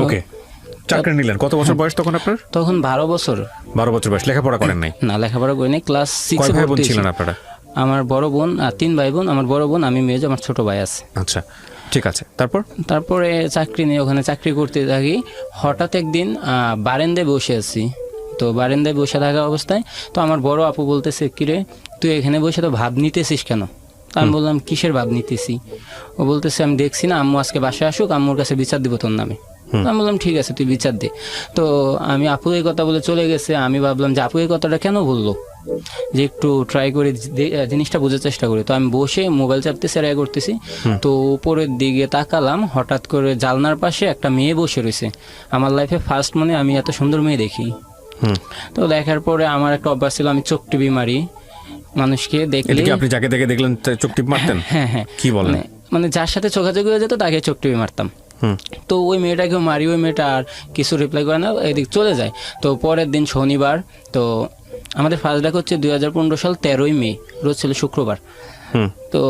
ওকে, চাকরি নিলেন। কত বছর বয়স তখন আপনার? তখন 12 বছর। 12 বছর বয়স। লেখাপড়া করেন নাই? না, লেখাপড়া করি নাই। ক্লাস 6-এ ভাই বোন ছিলেন আপনারা? আমার বড় বোন আর 3 ভাই বোন। আমার বড় বোন, আমি মেয়ে, আমার ছোট ভাই আছে। আচ্ছা, ঠিক আছে। তারপরে চাকরি নিয়ে ওখানে চাকরি করতে থাকি। হঠাৎ একদিন বারান্দায় বসে আছি। তো বারান্দায় বসে থাকা অবস্থায় তো আমার বড় আপু বলতেছে, কিরে তুই এখানে বসে তো ভাব নিতেছিস কেন? তো আমি বললাম, কিসের ভাব নিতেছি? ও বলতেছে, আমি দেখছি না, আম্মু আজকে বাসায় আসুক, আম্মুর কাছে বিচার দিব তোর নামে। আমি বললাম, ঠিক আছে, তুই বিচার দে। তো আমি আপু এই কথা বলে চলে গেছে। আমি ভাবলাম যে আপু এই কথাটা কেন বললো, যে একটু ট্রাই করে জিনিসটা বোঝার চেষ্টা করি। তো আমি বসে মোবাইল চাপতেছি, আর করতেছি। তো উপরের দিকে তাকালাম, হঠাৎ করে জানলার পাশে একটা মেয়ে বসে রয়েছে। আমার লাইফে ফার্স্ট মনে আমি এত সুন্দর মেয়ে দেখি। তো দেখার পরে আমার একটা অভ্যাস ছিল, আমি চোখ টিপি মারি মানুষকে দেখলে। আপনি যাকে দেখে দেখলেন চোখ টিপ মারতেন? হ্যাঁ হ্যাঁ। কি বলেন? মানে যার সাথে চোখাচোখি হয়ে যেত তাকে চোখ টিপি মারতাম। তো ওই মেয়েটাকেও মারি, ওই মেয়েটা আর কিছু রিপ্লাই করে না, এদিক চলে যায়। তো পরের দিন শনিবার, তো আমাদের ফার্স্ট ডাক হচ্ছে 2015 সাল 13ই মে, রোজ ছিল শুক্রবার। তো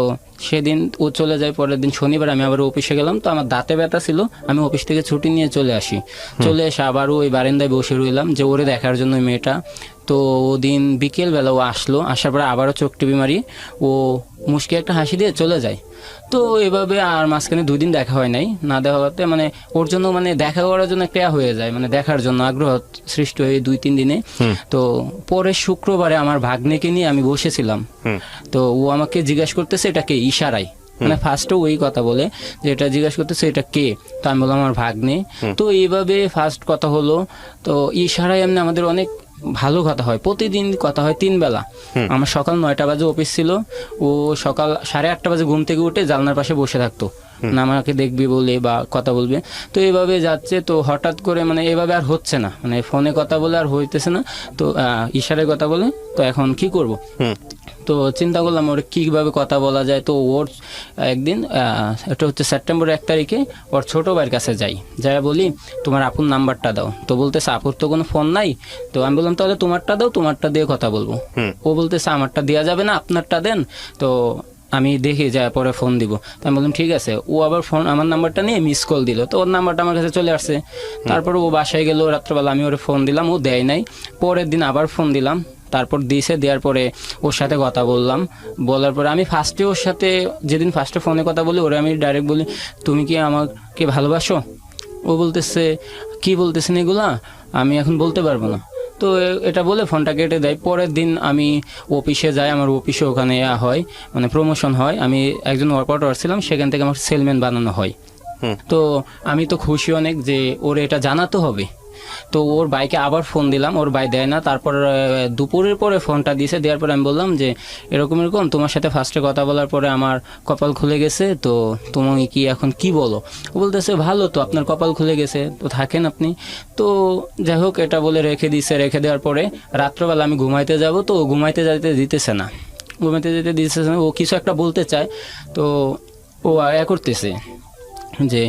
সেদিন ও চলে যায়। পরের দিন শনিবার আমি আবার অফিসে গেলাম। তো আমার দাঁতে ব্যথা ছিল, আমি অফিস থেকে ছুটি নিয়ে চলে আসি। চলে এসে আবারও ওই বারান্দায় বসে রইলাম যে ওরে দেখার জন্য ওই মেয়েটা। তো ওদিন বিকেলবেলা ও আসলো, আসার পরে আবারও চোখ টিপি মারি, ও মুশকি একটা হাসি দিয়ে চলে যায়। তো এভাবে আর মাঝখানে 2 দিন দেখা হয় নাই। না দেখা হতে মানে ওর জন্য মানে দেখা করার জন্য একটা হয়ে যায়, মানে দেখার জন্য আগ্রহ সৃষ্টি হয়ে 2-3 দিনে। তো পরে শুক্রবারে আমার ভাগ্নেকে নিয়ে আমি বসেছিলাম। তো ও আমাকে জিজ্ঞাসা করতেছে এটা কে, ইশারায়, মানে ফার্স্টে ওই কথা বলে যে এটা জিজ্ঞাসা করতেছে এটা কে। তো আমি বললাম আমার ভাগ্নে। তো এইভাবে ফার্স্ট কথা হলো। তো ইশারায় এমনি আমাদের অনেক ভালো কথা হয়, প্রতিদিন কথা হয় 3 বেলা। আমার সকাল 9টা বাজে অফিস ছিল, ও সকাল 8:30 বাজে ঘুম থেকে উঠে জানলার পাশে বসে থাকতো, না আমাকে দেখবি বলে বা কথা বলবে। তো এইভাবে যাচ্ছে। তো হঠাৎ করে মানে এভাবে আর হচ্ছে না, মানে ফোনে কথা বলে আর হইতেছে না। তো ইশারায় কথা বলে। তো এখন কি করব? তো চিন্তা করলাম ওর কীভাবে কথা বলা যায়। তো ওর একদিন এটা হচ্ছে সেপ্টেম্বরের 1 তারিখে ওর ছোটো ভাইয়ের কাছে যাই, যাই বলি তোমার আপুর নাম্বারটা দাও। তো বলতেছে আপুর তো কোনো ফোন নাই। তো আমি বললাম তাহলে তোমারটা দাও, তোমারটা দিয়ে কথা বলবো। ও বলতেছে আমারটা দেওয়া যাবে না, আপনারটা দেন। তো আমি দেখি যায় পরে ফোন দিব। তো আমি বললাম ঠিক আছে। ও আবার ফোন আমার নাম্বারটা নিয়ে মিস কল দিল। তো ওর নাম্বারটা আমার কাছে চলে আসছে। তারপর ও বাসায় গেল রাত্রেবেলা, আমি ওরে ফোন দিলাম, ও দেয় নাই। পরের দিন আবার ফোন দিলাম, তারপর দিয়েছে। দেওয়ার পরে ওর সাথে কথা বললাম। বলার পরে আমি ফার্স্টে ওর সাথে যেদিন ফার্স্টে ফোনে কথা বলি ওরে আমি ডাইরেক্ট বলি তুমি কি আমাকে ভালোবাসো? ও বলতেছে কি বলতেছেন এগুলা, আমি এখন বলতে পারবো না। তো এটা বলে ফোনটা কেটে দেয়। পরের দিন আমি অফিসে যাই, আমার অফিসে ওখানে হয় মানে প্রমোশন হয়। আমি একজন ওয়ার্কার ছিলাম, সেখান থেকে আমার সেলম্যান বানানো হয়। তো আমি তো খুশি অনেক যে ওর এটা জানাতে হবে। তো ওর বাইকে আবার ফোন দিলাম, ওর বাই দেয় না। তারপর দুপুরের পরে ফোনটা দিয়েছে। দেওয়ার পরে আমি বললাম যে এরকম এরকম তোমার সাথে ফার্স্টে কথা বলার পরে আমার কপাল খুলে গেছে, তো তুমি কি এখন কি বলো? ও বলতেছে ভালো তো, আপনার কপাল খুলে গেছে তো থাকেন আপনি। তো যাই হোক এটা বলে রেখে দিছে। রেখে দেওয়ার পরে রাত্রবেলা আমি ঘুমাইতে যাব, তো ও ঘুমাইতে যেতে দিতেছে না, ঘুমাইতে যেতে দিতেছে না। ও কিছু একটা বলতে চায়, তো ও করতেছে যে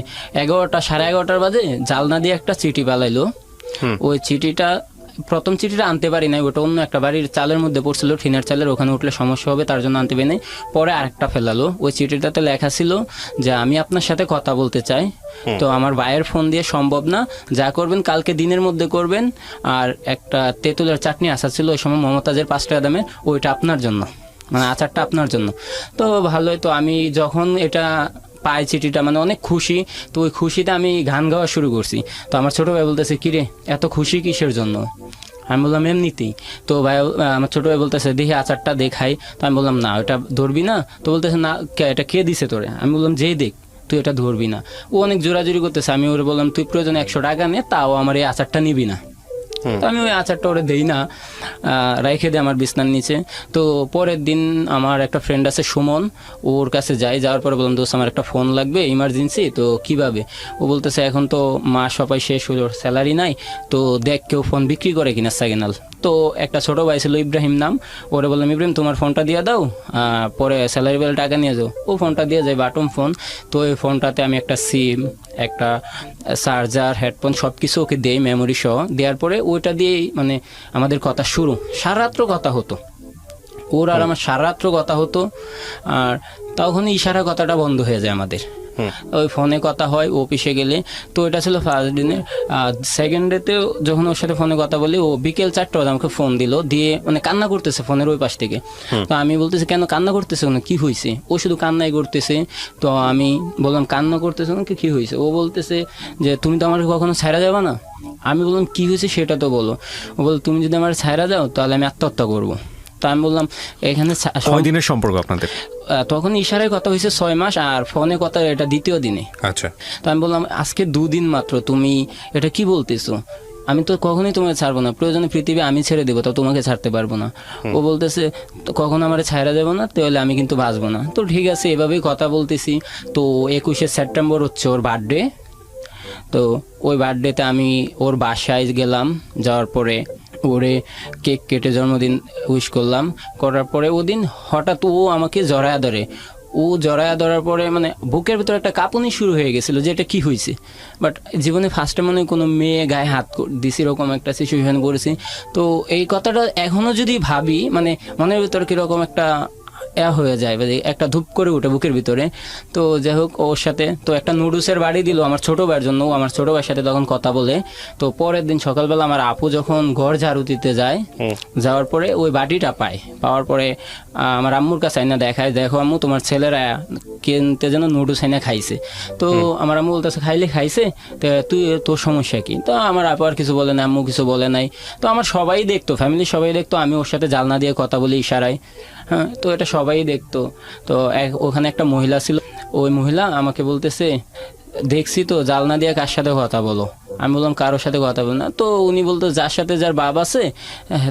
11টা 11:30 বাজে জালনা দিয়ে একটা চিঠি পালাইলো। ওই চিঠিটা প্রথম চিঠিটা আনতে পারি নাই, ওটা অন্য একটা বাড়ির চালের মধ্যে পড়ছিল, টিনের চালের, ওখানে উঠলে সমস্যা হবে তার জন্য আনতে পারি নাই। পরে আরেকটা ফেলালো। ওই চিঠিটাতে লেখা ছিল যে আমি আপনার সাথে কথা বলতে চাই, তো আমার ভাইয়ের ফোন দিয়ে সম্ভব না, যা করবেন কালকে দিনের মধ্যে করবেন। আর একটা তেঁতুলের চাটনি আচার ছিল ওই সময় মমতাজের 5 টাকা দামে, ওইটা আপনার জন্য, মানে আচারটা আপনার জন্য। তো ভালোই। তো আমি যখন এটা পাই চিঠিটা মানে অনেক খুশি। তো ওই খুশিতে আমি গান গাওয়া শুরু করছি। তো আমার ছোটো ভাই বলতেছে কিরে এত খুশি কিসের জন্য? আমি বললাম এমনিতেই। তো ভাই আমার ছোটো ভাই বলতেছে দেখি আচারটা দেখাই। তো আমি বললাম না ওটা ধরবি না। তো বলতেছে না এটা কে দিছে তোরে? আমি বললাম যেই দেখ তুই এটা ধরবি না। ও অনেক জোরাজুরি করতেছে। আমি ওরে বললাম তুই প্রয়োজন 100 টাকা নে, তাও আমার এই আচারটা নিবি না। তো আমি ওই আচারটা ওরে দেই না, রেখে দিই আমার বিছনার নিচে। তো পরের দিন আমার একটা ফ্রেন্ড আছে সুমন, ওর কাছে যাওয়ার পরে বললাম দোস্ত আমার একটা ফোন লাগবে ইমার্জেন্সি। তো কিভাবে? ও বলতেছে এখন তো মাস সবাই শেষ হলো, স্যালারি নাই, তো দেখ কেউ ফোন বিক্রি করে কিনা সেকেন্ড হ্যান্ড। তো একটা ছোটো ভাই ছিল ইব্রাহিম নাম, ওরে বললাম ইব্রাহিম তোমার ফোনটা দিয়ে দাও, পরে স্যালারি বেলে টাকা নিয়ে যাও। ও ফোনটা দিয়ে যায়, বাটন ফোন। তো ওই ফোনটাতে আমি একটা সিম, একটা চার্জার, হেডফোন সব কিছু ওকে দেই মেমোরি সহ। দেওয়ার পরে ওইটা দিয়েই মানে আমাদের কথা শুরু। সারারাত্র কথা হতো ওর আর আমার, সারারাত্র কথা হতো। আর তখন ইশারা কথাটা বন্ধ হয়ে যায় আমাদের, ওই ফোনে কথা হয় অফিসে গেলে। তো এটা ছিল ফার্স্ট দিনে। সেকেন্ড ডেতে যখন ওর সাথে ফোনে কথা বলি, ও বিকেল 4টা বাজে আমাকে ফোন দিল, দিয়ে মানে কান্না করতেছে ফোনের ওই পাশ থেকে। তো আমি বলতেছি কেন কান্না করতেছে, না কি হয়েছে? ও শুধু কান্নাই করতেছে। তো আমি বললাম কান্না করতেছে না কি হয়েছে? ও বলতেছে যে তুমি তো আমাকে কখনো ছাইড়া যাবে না। আমি বললাম কি হয়েছে সেটা তো বলো। ও বল তুমি যদি আমার ছাইড়া যাও তাহলে আমি আত্মহত্যা করবো। তো আমি বললাম এখানে কয় দিনের সম্পর্ক আপনাদের? তখন ইশারায় কথা হয়েছে 6 মাস, আর ফোনে কথা এটা দ্বিতীয় দিনে। আচ্ছা। তো আমি বললাম আজকে 2 দিন মাত্র, তুমি এটা কি বলতেছো? আমি তো কখনোই তোমাকে ছাড়বো না, প্রয়োজনে পৃথিবী আমি ছেড়ে দেবো, তো তোমাকে ছাড়তে পারবো না। ও বলতেছে কখন আমার ছাইড়া দেবো না, তাহলে আমি কিন্তু বাঁচবো না। তো ঠিক আছে এভাবেই কথা বলতেছি। তো 21শে সেপ্টেম্বর হচ্ছে ওর বার্থডে। তো ওই বার্থডেতে আমি ওর বাসায় গেলাম, যাওয়ার পরে ওরে কেক কেটে জন্মদিন উইশ করলাম। করার পরে ওদিন হঠাৎ ও আমাকে জড়ায়া ধরে। ও জড়ায়া ধরার পরে মানে বুকের ভিতরে একটা কাঁপুনি শুরু হয়ে গেছিলো যে এটা কী হয়েছে। বাট জীবনে ফার্স্টে মনে কোনো মেয়ে গায়ে হাত দিছি এরকম একটা সিচুয়েশন করেছি। তো এই কথাটা এখনও যদি ভাবি মানে মনের ভিতরে কীরকম একটা হয়ে যায়, একটা ধূপ করে উঠে বুকের ভিতরে। তো যাই হোক ওর সাথে তো একটা নুডলসের বাড়ি দিল আমার ছোটো ভাইয়ের জন্য। আমার ছোটো ভাইয়ের সাথে তখন কথা বলে। তো পরের দিন সকালবেলা আমার আপু যখন ঘর ঝাড়ু দিতে যায়, যাওয়ার পরে ওই বাটিটা পায়। পাওয়ার পরে আমার আম্মুর কাছে আইনা দেখায়, দেখো আম্মু তোমার ছেলেরা কিনতে যেন নুডলস আইনা খাইছে। তো আমার আম্মু বলতেছে খাইছে, তো তুই তোর সমস্যা কি? তো আমার আপু আর কিছু বলে না, আম্মু কিছু বলে নাই। তো আমার সবাই দেখতো, ফ্যামিলির সবাই দেখতো আমি ওর সাথে জালনা দিয়ে কথা বলি ইশারায়। হ্যাঁ, তো এটা সবাই দেখতো। তো ওখানে একটা মহিলা ছিল, ওই মহিলা আমাকে বলতেছে দেখছি তো জালনা দিয়ে কার সাথে কথা বলো। আমি বললাম কারোর সাথে কথা বল না। তো উনি বলতো যার সাথে যার বাপ আছে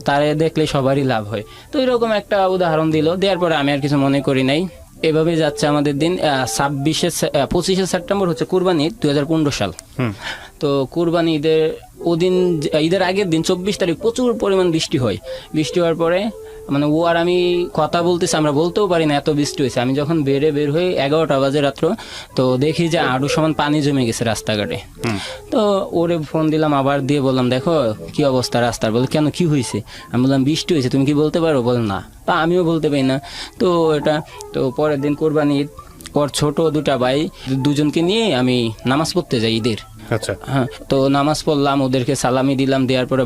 তারে দেখলে সবারই লাভ হয়। তো এরকম একটা উদাহরণ দিল, দেওয়ার পরে আমি আর কিছু মনে করি নাই। এভাবে যাচ্ছে আমাদের দিন। 25শে সেপ্টেম্বর হচ্ছে কুরবানি ঈদ 2015 সাল। তো কুরবানি ঈদের আগের দিন 24 তারিখ প্রচুর পরিমাণ বৃষ্টি হয়। বৃষ্টি হওয়ার পরে মানে ও আর আমি কথা বলতেছি, আমরা বলতেও পারি না এত বৃষ্টি হয়েছে। আমি যখন বের হয়ে 11টা বাজে রাত্র, তো দেখি যে আরো সমান পানি জমে গেছে রাস্তাঘাটে। তো ওরে ফোন দিলাম, আবার দিয়ে বললাম দেখো কি অবস্থা রাস্তার। বলে কেন কি হয়েছে? আমি বললাম বৃষ্টি হয়েছে, তুমি কি বলতে পারো? বলে না। তা আমিও বলতে পারি না। তো পরের দিন কোরবানি ঈদ, ওর ছোট 2টা ভাই, দুজনকে নিয়ে আমি নামাজ পড়তে যাই ঈদের। আচ্ছা। হ্যাঁ, তো নামাজ পড়লাম, ওদেরকে সালামি দিলাম, দেওয়ার পরে